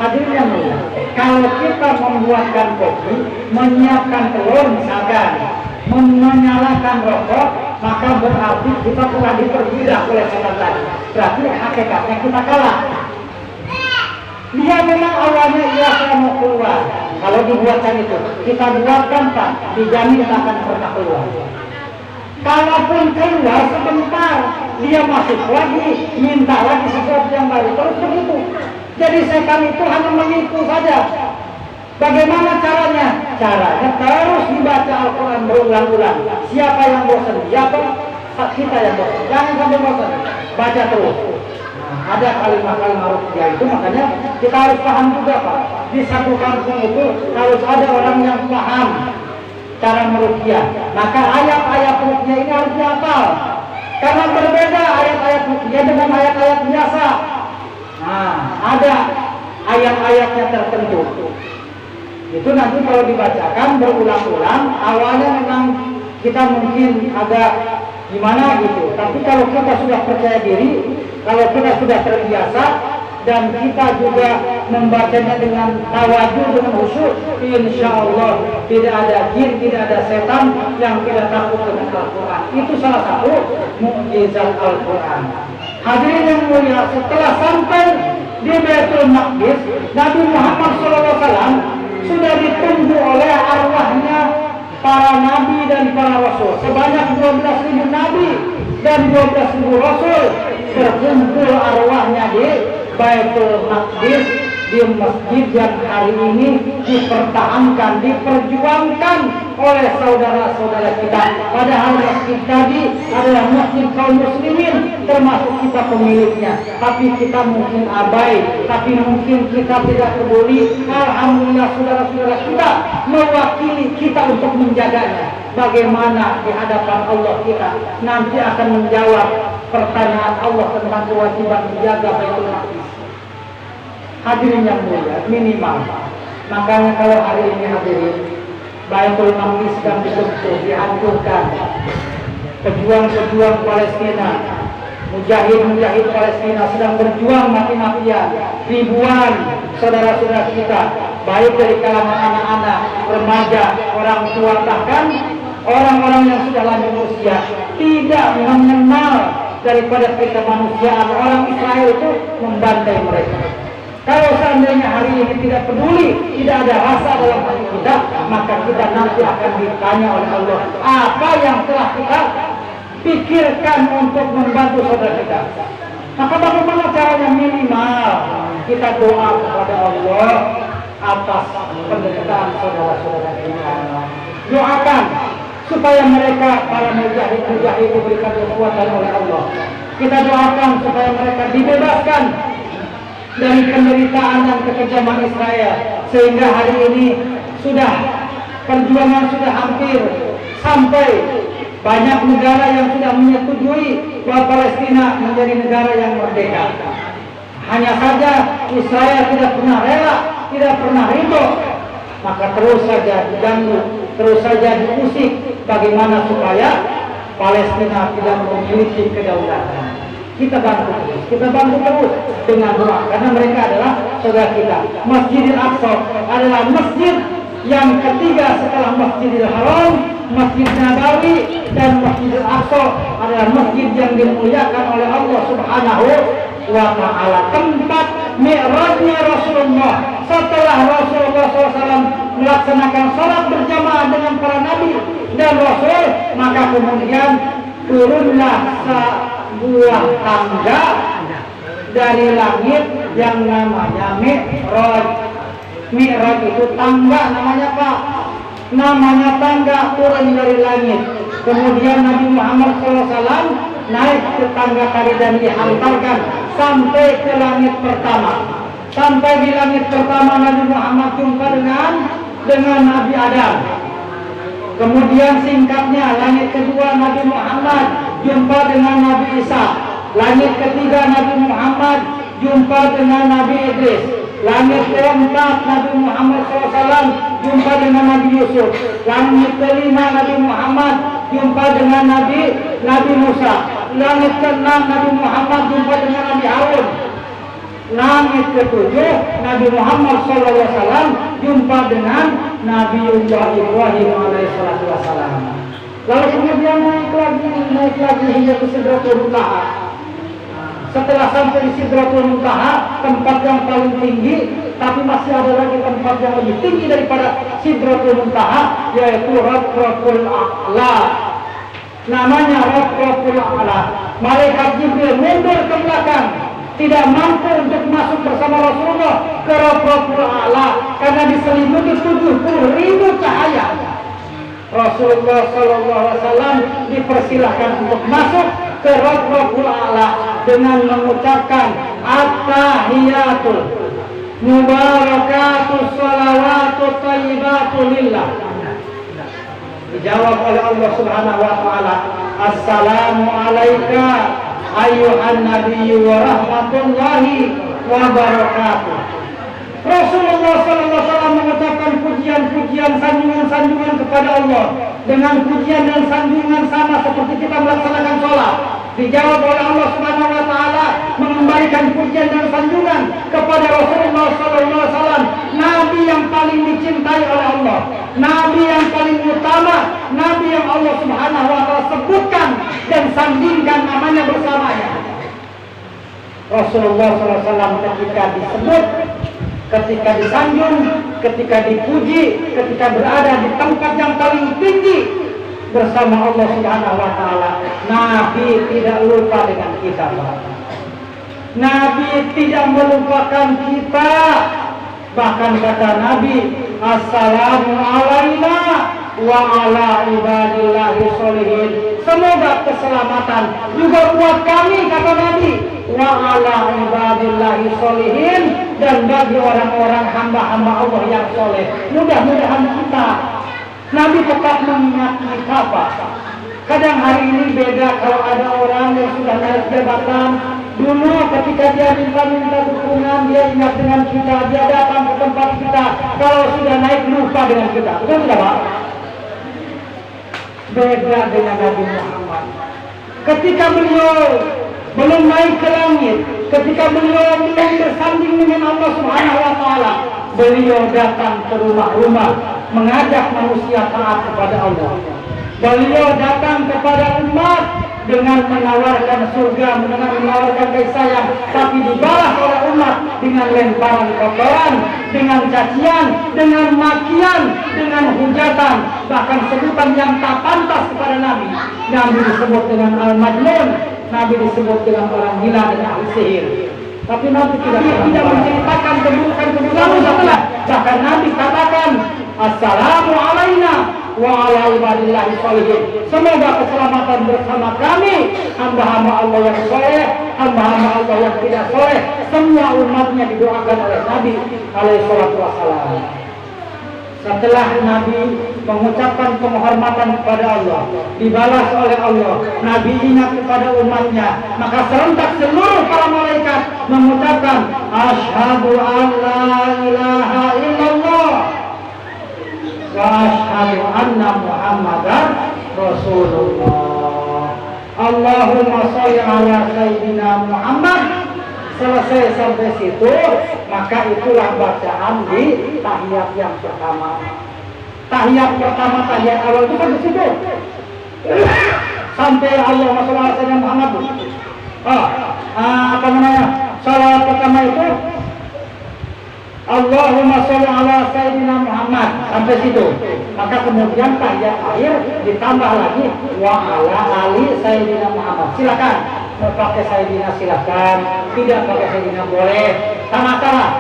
Hadirin yang mulia, kalau kita membuatkan kopi, menyiapkan telur misalkan, menyalakan rokok, maka berarti kita telah diperbudak oleh setan tadi. Berarti hakikatnya kita kalah. Dia memang awalnya ia mau keluar. Kalau dibuatkan itu, kita buatkan Pak, dijamin tak akan pernah keluar. Kalaupun keluar sebentar, dia masuk lagi, minta lagi sesuatu yang baru, terus begitu. Jadi setan itu hanya menipu saja. Bagaimana caranya? Caranya terus dibaca Al-Quran berulang-ulang. Siapa yang bosan? Siapa? Kita yang bosan. Jangan sampai bosan. Baca terus. Nah, ada kalimat-kalimat ruqyah itu, makanya kita harus paham juga Pak. Di satu kampung itu harus ada orang yang paham cara meruqyah. Maka ayat-ayat ruqyah ini harus dihafal. Karena berbeda ayat-ayat ruqyah dengan ayat-ayat biasa. Nah, ada ayat-ayatnya tertentu. Itu nanti kalau dibacakan berulang-ulang, awalnya memang kita mungkin agak gimana gitu. Tapi kalau kita sudah percaya diri, kalau kita sudah terbiasa, dan kita juga membacanya dengan tawadhu, dengan khusyuk, insya Allah tidak ada jin, tidak ada setan yang tidak takut dengan Al-Quran. Itu salah satu mukjizat Al-Quran. Hadirin yang mulia, setelah sampai di Baitul Maqdis, Nabi Muhammad SAW sudah ditunggu oleh arwahnya para nabi dan para rasul. Sebanyak 12.000 nabi dan 12.000 rasul berkumpul arwahnya di Baitul Maqdis, di masjid yang hari ini dipertahankan, diperjuangkan oleh saudara-saudara kita. Padahal masjid tadi adalah masjid kaum muslimin, termasuk kita pemiliknya. Tapi kita mungkin abai, tapi mungkin kita tidak peduli. Alhamdulillah saudara-saudara kita mewakili kita untuk menjaganya. Bagaimana di hadapan Allah kita nanti akan menjawab pertanyaan Allah tentang kewajiban menjaga Baitul Maqdis. Hadirin yang mulia, minimal. Makanya kalau hari ini hadirin, Baitul Maqdis sedang dibentuk, dihancurkan. Pejuang-pejuang Palestina, mujahid-mujahid Palestina sedang berjuang mati-matian. Ribuan saudara-saudara kita, baik dari kalangan anak-anak, remaja, orang tua, bahkan orang-orang yang sudah lanjut usia, tidak mengenal daripada kemanusiaan. Orang Israel itu membantai mereka. Kalau seandainya hari ini tidak peduli, tidak ada rasa dalam hati kita, maka kita nanti akan ditanya oleh Allah, apa yang telah kita pikirkan untuk membantu saudara kita. Maka bagaimana caranya? Minimal kita doa kepada Allah atas penderitaan saudara-saudara kita. Doakan supaya mereka, para mujahid-mujahid, diberikan kekuatan oleh Allah. Kita doakan supaya mereka dibebaskan dari penderitaan dan kekejaman Israel, sehingga hari ini sudah perjuangan sudah hampir sampai banyak negara yang sudah menyetujui bahwa Palestina menjadi negara yang merdeka. Hanya saja Israel tidak pernah rela, tidak pernah ridho. Maka terus saja diganggu, terus saja diusik bagaimana supaya Palestina tidak memiliki kedaulatan. Kita bantu terus dengan doa, karena mereka adalah saudara kita. Masjidil Aqsa adalah masjid yang ketiga setelah Masjidil Haram, Masjid Nabawi, dan Masjidil Aqsa adalah masjid yang dimuliakan oleh Allah Subhanahu wa Ta'ala. Tempat mi'rajnya Rasulullah setelah Rasulullah SAW melaksanakan salat berjamaah dengan para nabi dan rasul, maka kemudian turunlah sebuah tangga dari langit yang namanya Mi'raj. Mi'raj itu tangga namanya Pak. Namanya tangga turun dari langit. Kemudian Nabi Muhammad SAW naik ke tangga tadi dan dihantarkan sampai ke langit pertama. Sampai di langit pertama Nabi Muhammad jumpa dengan Nabi Adam. Kemudian singkatnya langit kedua Nabi Muhammad jumpa dengan Nabi Isa. Langit ketiga Nabi Muhammad jumpa dengan Nabi Idris. Langit keempat Nabi Muhammad SAW jumpa dengan Nabi Yusuf. Langit kelima Nabi Muhammad jumpa dengan Nabi Musa. Langit keenam Nabi Muhammad jumpa dengan Nabi Harun. Langit ketujuh Nabi Muhammad SAW jumpa dengan Nabiullah Ibrahim alaihissalam. naik lagi hingga ke Sidratul Muntaha. Setelah sampai di Sidratul Muntaha, tempat yang paling tinggi, tapi masih ada lagi tempat yang lebih tinggi daripada Sidratul Muntaha, yaitu Rabbul A'la. Namanya Rabbul A'la. Malaikat Jibril mundur ke belakang, tidak mampu untuk masuk bersama Rasulullah ke Rabbul A'la karena diselimuti 70.000 cahaya. Rasulullah SAW dipersilahkan untuk masuk ke Rabbul A'la dengan mengucapkan at-tahiyatul mubarakatus salawatut thayyibatu lillah. Dijawab oleh Allah Subhanahu wa taala, assalamu alayka ayyuhan nabiyyu wa rahmatullahi wa barakatuh. Rasulullah SAW mengucapkan pujian-pujian, sanjungan-sanjungan kepada Allah dengan pujian dan sanjungan sama seperti kita melaksanakan sholat. Dijawab oleh Allah Subhanahu wa taala mengembalikan pujian dan sanjungan kepada Rasulullah SAW, nabi yang paling dicintai oleh Allah, nabi yang paling utama, nabi yang Allah Subhanahu wa taala sebutkan dan sandingkan namanya bersamanya. Rasulullah SAW ketika disebut, ketika disanjung, ketika dipuji, ketika berada di tempat yang paling tinggi bersama Allah Subhanahu wa taala, Nabi tidak lupa dengan kita, Pak. Nabi tidak melupakan kita. Bahkan kata Nabi, assalamu alaina wa ala ibadillahi sholihin. Semoga keselamatan juga buat kami, kata Nabi, wa ala ibadillahi sholihin, dan bagi orang-orang hamba-hamba Allah yang soleh. Mudah-mudahan kita, Nabi tetap mengingat kita, Pak. Kadang hari ini beda kalau ada orang yang sudah naik jabatan. Dulu ketika dia minta dukungan, dia ingat dengan kita, dia datang ke tempat kita. Kalau sudah naik lupa dengan kita. Betul tidak, Pak? Beda dengan Nabi Muhammad. Ketika beliau belum naik ke langit, ketika beliau belum bersanding dengan Allah Subhanahu wa taala, beliau datang ke rumah-rumah mengajak manusia taat kepada Allah. Beliau datang kepada umat dengan menawarkan surga, dengan menawarkan kasih sayang, tapi dibalas oleh umat dengan lemparan kotoran, dengan cacian, dengan makian, dengan hujatan, bahkan sebutan yang tak pantas kepada Nabi. Nabi disebut dengan al-majnun, Nabi disebut dengan orang gila dan ahli sihir. Tapi Nabi tidak menceritakan keburukan-keburukan. Bahkan Nabi katakan, assalamu alaina wa ala ibadillahi sholihin. Semoga keselamatan bersama kami, hamba-hamba Allah yang soleh, hamba-hamba Allah yang tidak soleh. Semua umatnya didoakan oleh Nabi alaihi salatu wassalam. Setelah Nabi mengucapkan penghormatan kepada Allah, dibalas oleh Allah, Nabi ingat kepada umatnya, maka serentak seluruh para malaikat mengucapkan asyhadu an la ilaha illallah wa asyhadu anna muhammadar rasulullah. Allahumma sholli ala sayyidina Muhammad. Selesai sampai situ, maka itulah bacaan di tahiyat yang pertama. Tahiyat pertama, tahiyat awal itu kan di situ. Sampai Allahumma sholli ala sayyidina Muhammad. Apa namanya? Salat pertama itu Allahumma sholli ala sayyidina Muhammad, sampai situ. Maka kemudian tahiyat akhir ditambah lagi wa ala ali sayyidina Muhammad. Silakan mau pakai sayyidina silakan, tidak pakai sayyidina boleh, tak masalah.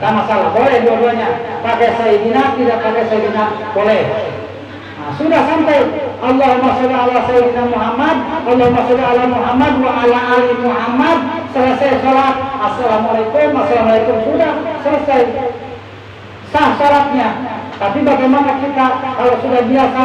Tak masalah, boleh dua-duanya. Pakai sayyidina, tidak pakai sayyidina boleh. Sudah sampai Allahumma sholli ala sayyidina Muhammad, Allahumma sholli ala Muhammad wa ala ali Muhammad. Selesai sholat, assalamualaikum, assalamualaikum, sudah selesai, sah sholatnya. Tapi bagaimana kita kalau sudah biasa,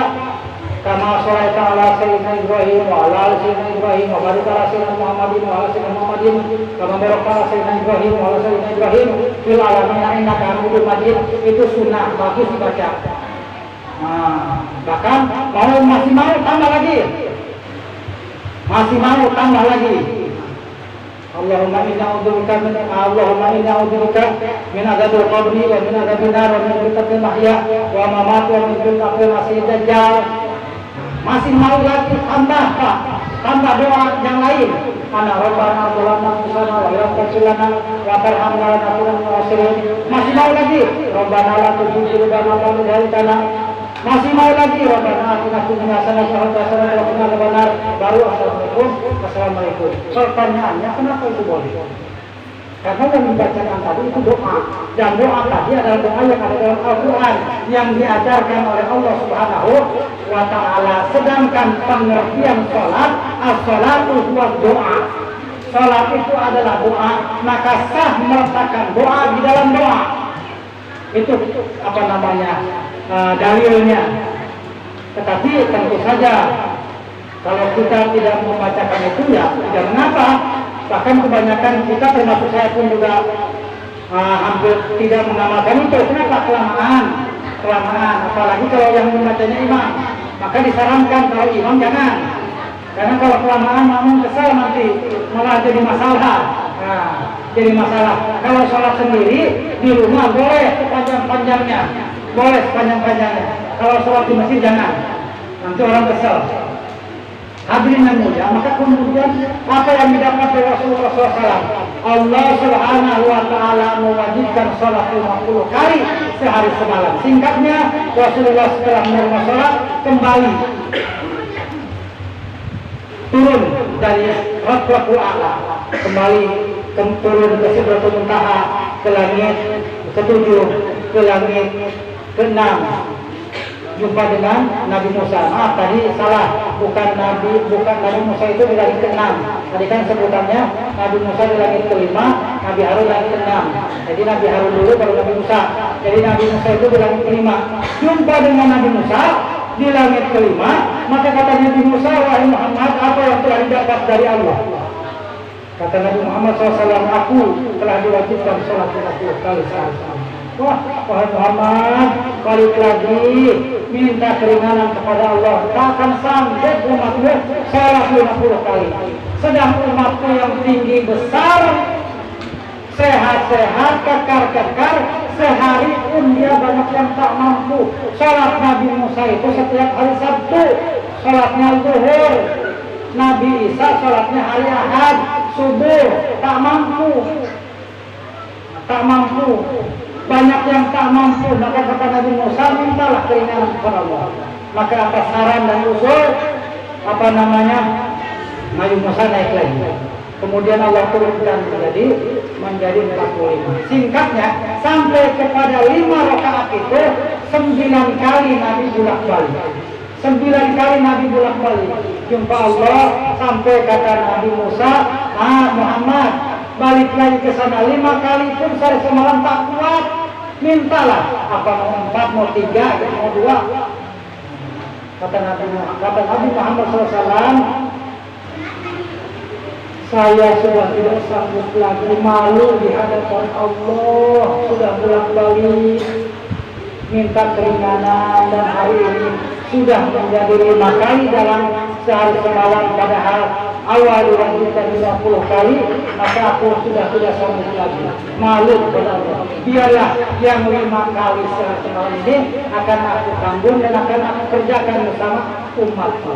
kama sholaita ala sayyidina Ibrahim wa ala ali sayyidina Ibrahim wa barik ala sayyidina Muhammadin wa ala sayyidina Muhammadin kama barakta ala sayyidina Ibrahim wa ala sayyidina Ibrahim fil alamin innaka hamidum majid. Itu sunnah, bagus dibaca. Bahkan masih mau tambah lagi, Allahumma inna a'udzubika min adzabil qabri wa min adzabil nar wa min fitnatil mahya wa mamat wa min fitnatil masiihid dajjal. Masih mau lagi tambah Pak, tambah doa yang lain. Ana Rabbana zalamna anfusana wa lam taghfir lana wa tarhamna lanakunanna minal khasirin. Masih mau lagi Rabbana la tuzigh qulubana ba'da idh hadaytana. Masih mau lagi Rabbana atina fid dunya hasanatan wa qina adzabannar. Baru assalamualaikum. Pertanyaannya, kenapa itu boleh? Karena yang dibacakan tadi itu doa, dan doa tadi adalah doa yang ada dalam Al-Quran yang diajarkan oleh Allah Subhanahu wa Ta'ala. Sedangkan pengertian sholat, as-sholatu huwa doa. Sholat itu adalah doa, maka sah meletakkan doa di dalam doa. Itu apa namanya dalilnya. Tetapi tentu saja kalau kita tidak membacakan itu ya tidak mengapa. Bahkan kebanyakan kita termasuk saya pun juga hampir tidak mengamalkan itu. Kenapa? Kelamaan. Apalagi kalau yang membacanya imam. Maka disarankan kalau imam jangan. Karena kalau kelamaan makmum kesal nanti malah jadi masalah. Jadi masalah. Kalau sholat sendiri di rumah boleh sepanjang-panjangnya. Boleh sepanjang-panjangnya. Kalau sholat di masjid jangan. Nanti orang kesal. Hadirin yang mulia, maka kemudian apa yang didapat dari Rasulullah SAW? Allah Subhanahu wa Ta'ala mewajibkan sholat 50 kali sehari semalam. Singkatnya, Rasulullah setelah menerima sholat kembali turun dari Rabbul A'la, kembali turun ke Sidratul Muntaha, ke langit ke-7, ke langit ke-6, jumpa dengan Nabi Musa. Tadi salah, bukan Nabi Musa itu di langit ke-6. Tadi kan sebutannya Nabi Musa di langit ke-5, Nabi Harun langit ke-6. Jadi Nabi Harun dulu baru Nabi Musa. Jadi Nabi Musa itu di langit ke-5. Jumpa dengan Nabi Musa di langit ke-5, maka kata Nabi Musa, wahai Muhammad, apa yang telah didapat dari Allah? Kata Nabi Muhammad SAW, aku telah diwajibkan sholat 50 kali sehari. Wah, wahai Muhammad, balik lagi minta keringanan kepada Allah. Takkan sanggup umatmu sholat 50 kali. Sedang umatku yang tinggi besar, sehat-sehat, kekar-kekar, sehari pun dia banyak yang tak mampu. Sholat Nabi Musa itu setiap hari Sabtu, sholatnya zuhur. Nabi Isa sholatnya hari Ahad, subuh, tak mampu. Banyak yang tak mampu, maka kata Nabi Musa, mintalah keringanan kepada Allah. Maka atas saran dan usul Nabi Musa naik lagi. Kemudian Allah turunkan menjadi 45. Singkatnya, sampai kepada 5 rakaat itu 9 kali Nabi bolak-balik. 9 kali Nabi bolak-balik jumpa Allah, sampai kata Nabi Musa, Muhammad, balik lagi ke sana 5 kali pun sehari semalam tak kuat. Mintalah, apa mau 4, mau 3, mau 2. Kata Nabi Muhammad SAW, saya sudah tidak sanggup lagi, malu di hadapan Allah, sudah bolak-balik minta keringanan, dan hari ini sudah menjadi 5 kali dalam sehari semalam, padahal awal diwajibkan 50 kali, maka aku sudah tidak sanggup lagi, malu kepada Allah. Biarlah yang 5 kali sehari semalam ini akan aku tanggung dan akan aku kerjakan bersama umatku.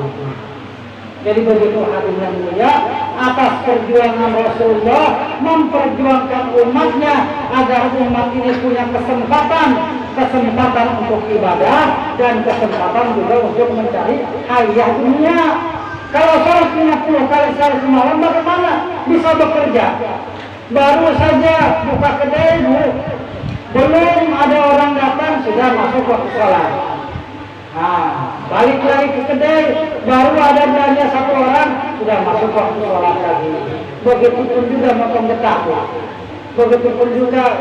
Jadi begitu hadirin yang mulia, atas perjuangan Rasulullah memperjuangkan umatnya agar umat ini punya kesempatan untuk ibadah dan kesempatan juga untuk mencari hadiah dunia. Kalau sholat 50 kali sehari semalam, bagaimana bisa bekerja? Baru saja buka kedai, belum ada orang datang sudah masuk waktu sholat. Balik lagi ke kedai, baru ada belanja 1 orang, sudah masuk waktu sholat lagi. Begitupun juga motong getah, begitupun juga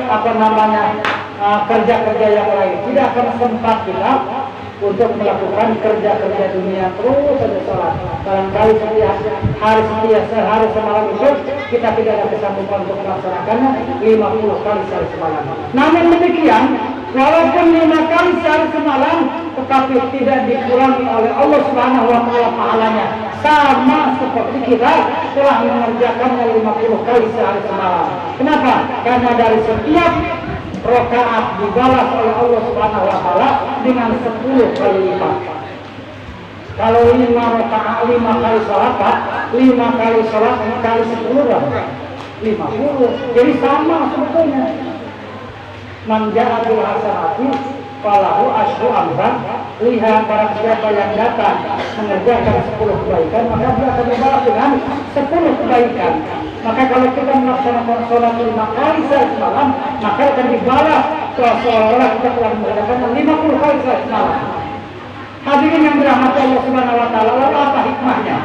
kerja-kerja yang lain. Tidak akan sempat kita untuk melakukan kerja-kerja dunia, terus saja sholat. Barangkali setiap hari sehari semalam itu kita tidak ada kesanggupan untuk melaksanakannya 50 kali sehari semalam. Namun demikian, walaupun 5 kali sehari semalam, tetapi tidak dikurangi oleh Allah Subhanahu wa Ta'ala pahalanya, sama seperti kita telah mengerjakannya 50 kali sehari semalam. Kenapa? Karena dari setiap rakaat dibalas oleh Allah Subhanahu wa Ta'ala dengan 10 kali lipat. Kalau 5 rakaat 5 kali sholat Pak, 5 kali sholat kali 10 berapa? 50. Jadi sama sebetulnya. Man ja'a bil hasanati falahu asyru amsal. Lihat barang siapa yang datang mengerjakan 10 kebaikan, maka dia akan dibalas dengan 10 kebaikan. Maka kalau kita melaksanakan sholat 5 kali semalam, maka akan dibalas seolah-olah kita telah mengerjakan 50 kali semalam. Hadirin yang dirahmati Allah Subhanahu wa taala, lalu apa hikmahnya?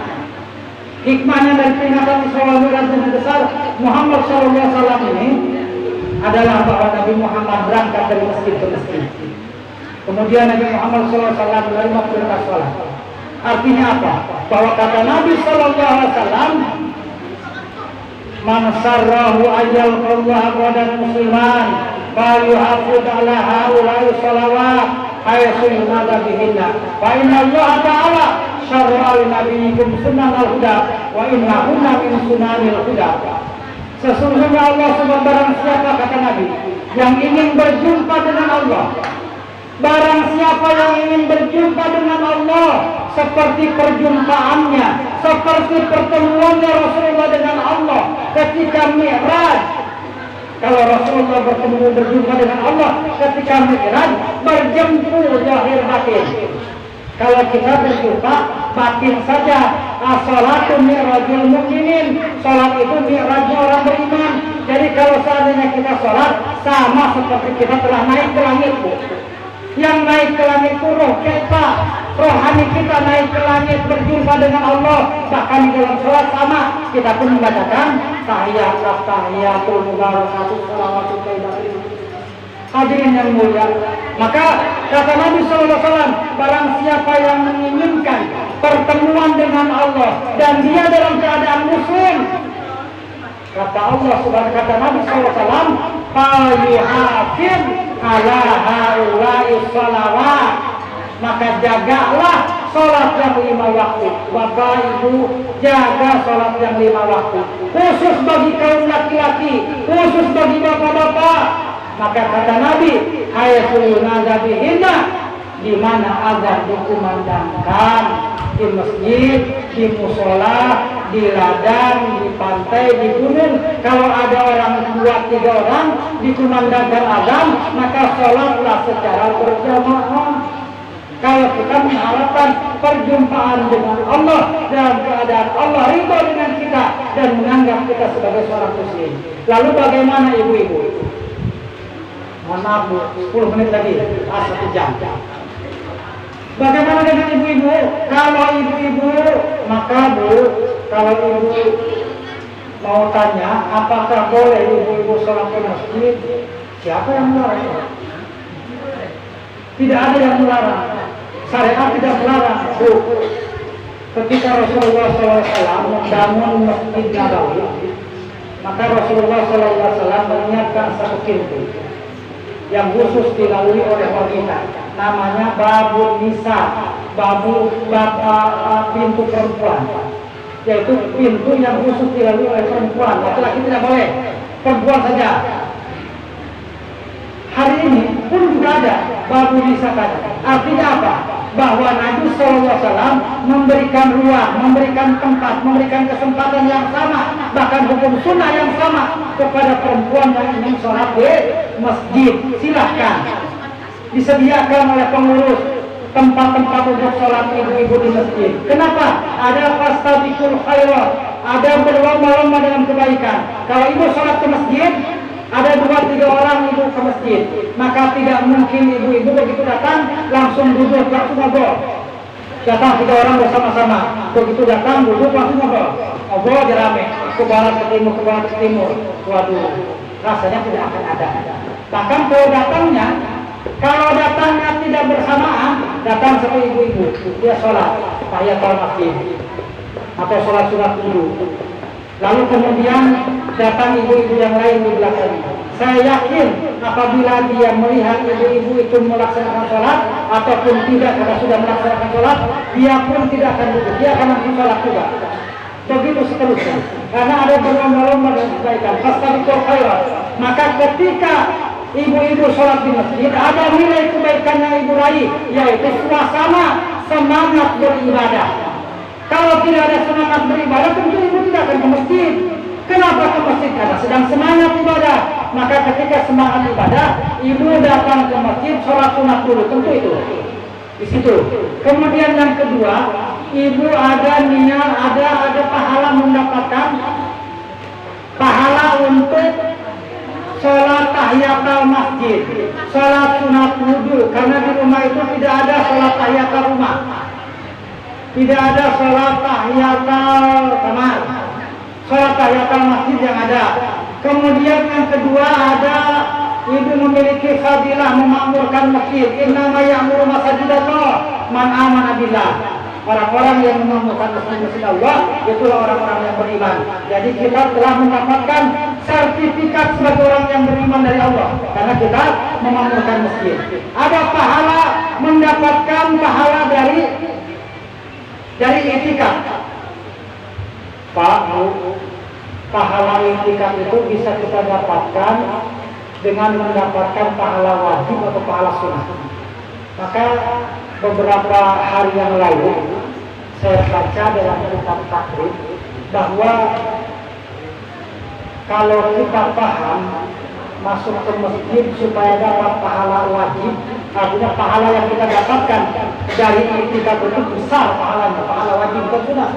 Hikmahnya dari peringatan Isra Mi'raj yang besar Muhammad sallallahu alaihi wasallam ini adalah bahwa Nabi Muhammad berangkat dari masjid ke masjid. Kemudian Nabi Muhammad sallallahu alaihi wasallam menerima perintah salat. Artinya apa? Bahwa kata Nabi sallallahu alaihi wasallam, "Man sarrahu ajal Allah qadan musliman, falyuhafid ala haula'i shalawat haitsu yunada bihinna. Fa inna Allah ta'ala syarra li nabiyyikum sunnal huda wa innahunna min sunanil huda." Sesungguhnya Allah SWT, barang siapa kata Nabi yang ingin berjumpa dengan Allah, barang siapa yang ingin berjumpa dengan Allah seperti perjumpaannya, seperti pertemuannya Rasulullah dengan Allah ketika Mi'raj. Kalau Rasulullah berjumpa dengan Allah ketika Mi'raj, berjemput zahir batin. Kalau kita berjumpa batin saja, as-salatu mi'rajul mukminin, salat itu mi'rajnya orang beriman. Jadi kalau seandainya kita salat, sama seperti kita telah naik ke langit, Bu. Yang naik ke langit itu roh kita, rohani kita naik ke langit berjumpa dengan Allah. Bahkan di dalam salat sama, kita pun membacakan tahiyatul mubarakatuh shalawatut thayyibatin. Hadirin yang mulia, maka kata Nabi SAW, barang siapa yang menginginkan pertemuan dengan Allah dan dia dalam keadaan muslim, kata Allah Subhanahu, kata Nabi SAW, "Falyuhafid ala haula'i shalawat." Maka jagalah sholat yang 5 waktu. Bapak Ibu, jaga sholat yang 5 waktu. Khusus bagi kaum laki-laki, khusus bagi bapak-bapak. Maka kata Nabi, haitsu yunada bihinna, di mana azan dikumandangkan, di masjid, di musola, di ladang, di pantai, di gunung. Kalau ada orang 2-3 orang dikumandangkan azan, maka sholatlah secara berjamaah. Kalau kita mengharapkan perjumpaan dengan Allah dalam keadaan Allah ridho dengan kita dan menganggap kita sebagai seorang muslim. Lalu bagaimana ibu-ibu? Mohon maaf Bu, 10 menit lagi, 1 jam. Bagaimana dengan ibu-ibu? Kalau ibu-ibu, maka Bu, kalau ibu mau tanya, apakah boleh ibu-ibu sholat ke masjid? Siapa yang melarang? Tidak ada yang melarang. Syariat tidak melarang, Bu. Ketika Rasulullah SAW membangun Masjid Nabawi, maka Rasulullah SAW menyiapkan satu pintu yang khusus dilalui oleh wanita, namanya babun nisa, pintu perempuan, yaitu pintu yang khusus dilalui oleh perempuan. Laki-laki tidak boleh, perempuan saja. Hari ini pun juga ada babun nisa tadi. Artinya apa? Bahwa Nabi SAW memberikan ruang, memberikan tempat, memberikan kesempatan yang sama, bahkan hukum sunnah yang sama kepada perempuan yang ingin sholat di masjid. Silahkan, disediakan oleh pengurus tempat-tempat untuk sholat ibu-ibu di masjid. Kenapa? Ada fastabiqul khairat, ada berlomba-lomba dalam kebaikan. Kalau ibu sholat ke masjid, ada 2-3 orang ibu ke masjid, maka tidak mungkin ibu-ibu begitu datang langsung duduk langsung ngobrol. Datang 3 orang bersama-sama, begitu datang duduk langsung ngobrol aja rame, ke barat ke timur, ke barat ke timur. Waduh, rasanya tidak akan ada. Bahkan kalau datangnya tidak bersamaan, datang seperti ibu-ibu, dia sholat tahiyatul masjid atau sholat sunat dulu. Lalu kemudian datang ibu-ibu yang lain di belakangnya. Saya yakin apabila dia melihat ibu-ibu itu melaksanakan sholat ataupun tidak, karena sudah melaksanakan sholat, dia pun tidak akan duduk, dia akan langsung sholat juga. Begitu seterusnya. Karena ada berlomba-lomba dan kebaikan. Fastabiqul khairat. Maka ketika ibu-ibu sholat di masjid, ada nilai kebaikan yang ibu raih, yaitu suasana semangat beribadah. Kalau tidak ada semangat beribadah, tentu ibu tidak akan ke masjid. Kenapa ke masjid? Karena sedang semangat ibadah. Maka ketika semangat ibadah, ibu datang ke masjid, sholat sunat dulu, tentu itu di situ. Kemudian yang kedua, ibu ada niat, ada pahala mendapatkan pahala untuk sholat tahiyatul masjid, sholat sunat wudu. Karena di rumah itu tidak ada sholat tahiyatul rumah, tidak ada sholat tahiyatul kamar, sholat tahiyatul masjid yang ada. Kemudian yang kedua ada ibu memiliki fadilah memakmurkan masjid. Innama ya'muru masajidallah man amana billah. Orang-orang yang memakmurkan masjid Allah itulah orang-orang yang beriman. Jadi kita telah mendapatkan sertifikat sebagai orang yang beriman dari Allah karena kita memakmurkan masjid. Ada pahala, mendapatkan pahala dari itikaf. Pak, pahala itikaf itu bisa kita dapatkan dengan mendapatkan pahala wajib atau pahala sunnah. Maka beberapa hari yang lalu saya baca dalam kitab takrib bahwa kalau kita paham masuk ke masjid supaya dapat pahala wajib, artinya pahala yang kita dapatkan dari itikaf itu besar pahalanya, pahala wajib itu sudah.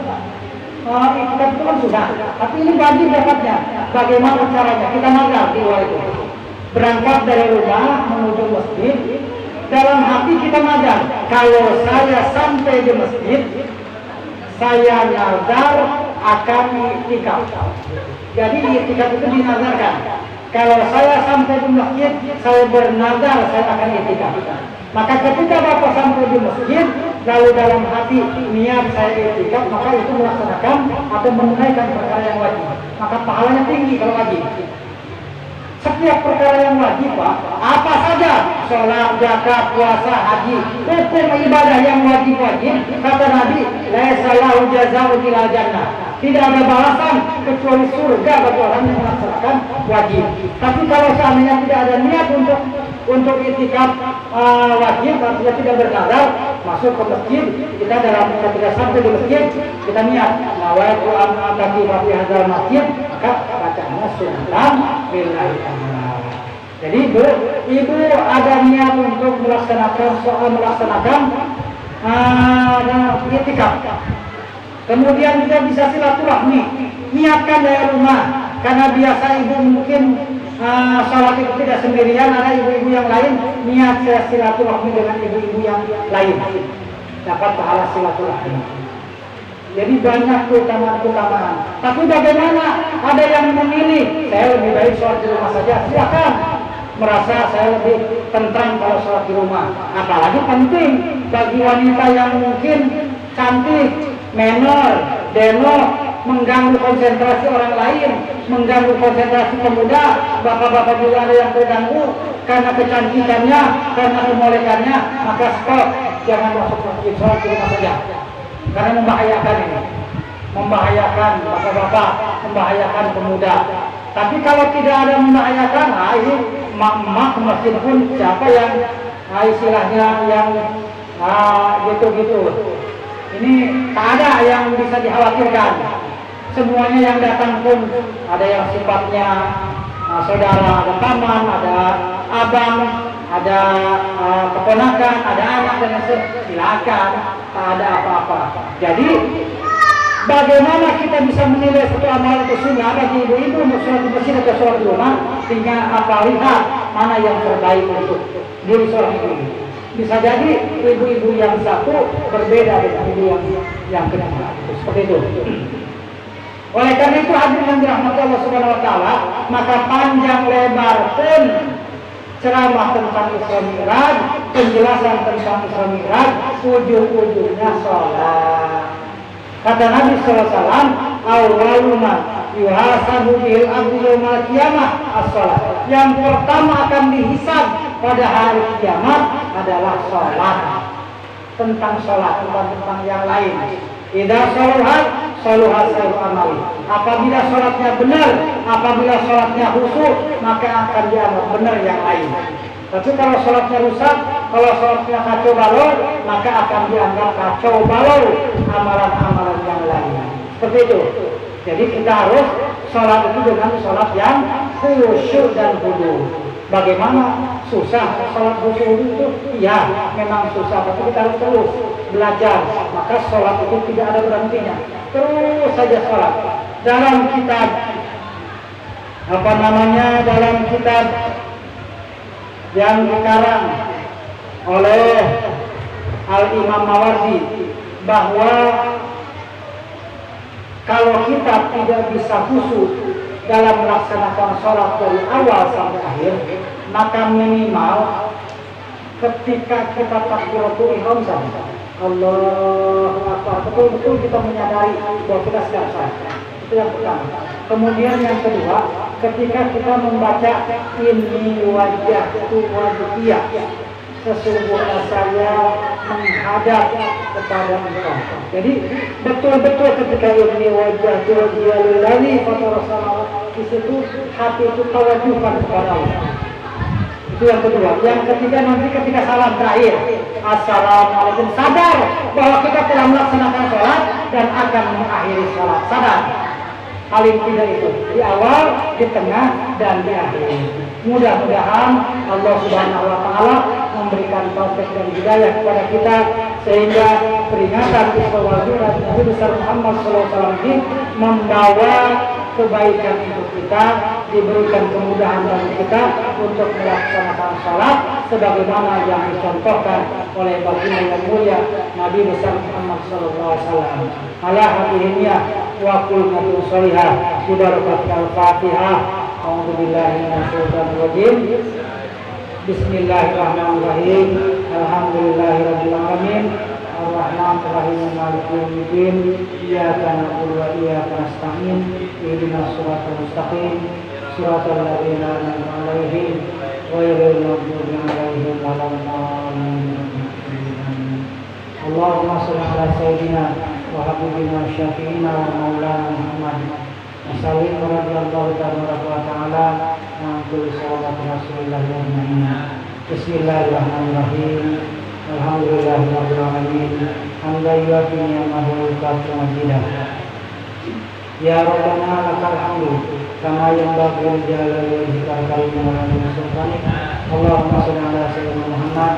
Itikaf itu kan sudah, tapi ini wajib dapatnya. Bagaimana caranya? Kita nazar di luar itu. Berangkat dari rumah menuju masjid, dalam hati kita nazar, kalau saya sampai di masjid, saya nazar akan itikaf. Jadi itikaf itu dinazarkan. Kalau saya sampai di masjid, saya bernazar saya akan itikaf. Maka ketika Bapak sampai di masjid, lalu dalam hati niat saya itikaf, maka itu melaksanakan atau menunaikan perkara yang wajib. Maka pahalanya tinggi kalau wajib. Setiap perkara yang wajib, Pak, apa saja, sholat, zakat, puasa, haji, hukum ibadah yang wajib-wajib, kata Nabi, laisa lahu jazaa'un illa jannah. Tidak ada balasan kecuali surga bagi orang yang melaksanakan wajib. Tapi kalau seandainya tidak ada niat untuk itikaf wajib, artinya tidak bernazar, masuk ke masjid, kita dalam ketika sampai di masjid, kita niat nawaitu an ataqifa fi hadzal masjid, maka bacanya sunatan lillahi ta'ala. Jadi ibu ada niat untuk melaksanakan itikaf. Kemudian juga bisa silaturahmi, niatkan dari rumah, karena biasa ibu mungkin sholat itu tidak sendirian, ada ibu-ibu yang lain, niat saya silaturahmi dengan ibu-ibu yang lain, dapat pahala silaturahmi. Jadi banyak keutamaan. Tapi bagaimana? Ada yang memilih, saya lebih baik sholat di rumah saja, silakan. Merasa saya lebih tentram kalau sholat di rumah. Apalagi penting bagi wanita yang mungkin cantik, menor, denok, mengganggu konsentrasi orang lain, mengganggu konsentrasi pemuda, bapak-bapak juga ada yang terganggu karena kecantikannya, karena kemolekannya, maka stop, jangan masuk masjid, sholat di rumah saja, karena membahayakan ini, membahayakan bapak-bapak, membahayakan pemuda. Tapi kalau tidak ada membahayakan, ini mak-mak masjid pun siapa yang istilahnya yang gitu-gitu. Ini tak ada yang bisa dikhawatirkan. Semuanya yang datang pun ada yang sifatnya saudara, ada paman, ada abang, ada keponakan, ada anak, dan silakan, tak ada apa-apa. Jadi bagaimana kita bisa menilai satu amal itu sunnah bagi ibu-ibu untuk sholat di masjid atau sholat di rumah? Tinggal apa lihat mana yang terbaik untuk diri seorang ibu. Bisa jadi ibu-ibu yang satu berbeda dengan ibu yang kedua. Seperti itu. Oleh karena itu hadirin yang dirahmati Allah Subhanahu wa taala, maka panjang lebar pun ceramah tentang Isra Mi'raj, penjelasan tentang Isra Mi'raj, ujung-ujungnya sholat. Kata Nabi sallallahu alaihi wasallam, "Awwalu ma yuhasabu bil abdi yaumil qiyamah as-shalah." Yang pertama akan dihisab pada hari kiamat adalah sholat. Tentang sholat, bukan tentang yang lain. Idza sholahat sholahat sairu amali. Apabila sholatnya benar, apabila sholatnya khusyuk, maka akan dianggap benar yang lain. Tapi kalau sholatnya rusak, Kalau sholatnya kacau balau, maka akan dianggap kacau balau amalan-amalan yang lain. Seperti itu. Jadi kita harus sholat itu dengan sholat yang khusyuk dan khudu. Bagaimana? Susah sholat khusyuk itu? Iya, memang susah, tapi kita harus terus belajar. Maka sholat itu tidak ada berhentinya. Terus saja sholat. Dalam kitab dalam kitab yang dikarang oleh Al-Imam Mawardi, bahwa kalau kita tidak bisa khusyuk dalam melaksanakan sholat dari awal sampai akhir, maka minimal ketika kita takbiratul ihram saja, Allahu Akbar, betul-betul kita menyadari bahwa kita sedang sholat. Itu yang pertama. Kemudian yang kedua, ketika kita membaca inni wajjahtu wajhiyah, sesungguhnya saya menghadap kepada Engkau. Jadi betul-betul ketika ini wajjahtu wajhiyah lillahi fatara samawati, di situ hati itu tawajuhkan kepada Allah. Itu yang kedua. Yang ketiga, nanti ketika salam terakhir, assalamualaikum, sadar bahwa kita telah melaksanakan sholat dan akan mengakhiri sholat. Sadar. Paling tidak itu di awal, di tengah, dan di akhir. Mudah-mudahan Allah Subhanahu wa Ta'ala memberikan taufik dan hidayah kepada kita, sehingga peringatan Isra wal Mi'raj Nabi besar Muhammad SAW ini membawa kebaikan untuk kita, diberikan kemudahan bagi kita untuk melaksanakan salat sebagaimana yang dicontohkan oleh baginda yang mulia Nabi besar Muhammad SAW. Ala hadhihi wa qulnatul sholihah bi barakatil Al-Fatihah. A'udzubillahi minasyaitonir rajim. Bismillahirrahmanirrahim. Alhamdulillahirabbil alamin. Ar-Rahmanir Rahim. Maliki yaumiddin. Iyyaka na'budu wa iyyaka nasta'in. Ihdinas siratal mustaqim. Siratal ladzina an'amta 'alaihim ghairil maghdubi 'alaihim waladdallin. Allahumma shalli ala sayyidina wa habibina syafi'ina wa maulana Muhammad Masalim radhiyallahu ta'ala ma'amul salawat Rasulullah Muhammad. Bismillahirrahmanirrahim. Alhamdulillahirabbil alamin. Hamdan yu'ti ni'amahu wa yukafi majidah. Ya Rabbana lakal hamdu kama yanbaghi li jalali wajhikal karim wa li sultanik. Allahumma shalli ala sayyidina Muhammad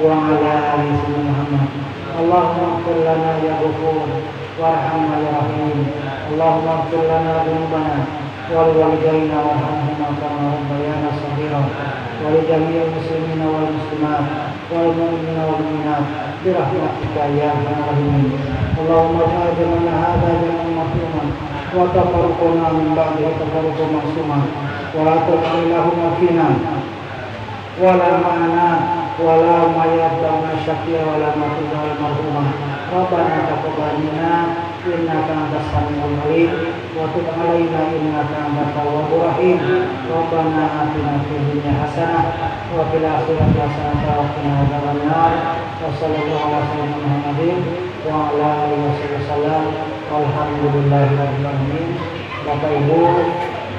wa ala ali sayyidina Muhammad. Allahumma ighfir lana ya Ghafur warhamna ya Rahim. Allahumma ighfir lana dzunubana wal walidayna warhamhuma kama rabbayana shaghira wa li jami'il muslimina wal muslimat wal mu'minina wal mu'minat bi rahmatika ya arhamar rahimin. Allahumma ja'al jama'ana hadza jam'an marhuman wa tafarraqna min ba'dihi tafarruqan ma'suma wa la taj'alna fina wa la ma'ana wala mayyatana syaqiya wala matuzal marhumah. Rabbana taqabbal minna innaka antas samiul alim wa tub alaina innaka antat tawwabur rahim. Rabbana atina fid dunya hasanah wa fil akhirati hasanah wa qina adzabannar. Wa sallallahu ala sayyidina Muhammadin wa ala alihi wasallam. Alhamdulillahirabbil alamin. Bapak Ibu,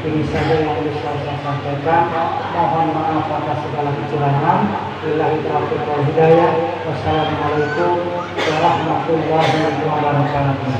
ini saja yang bisa saya sampaikan. Mohon maaf atas segala kekurangan. Billahi taufiq wal hidayah. Wassalamualaikum warahmatullahi wabarakatuh.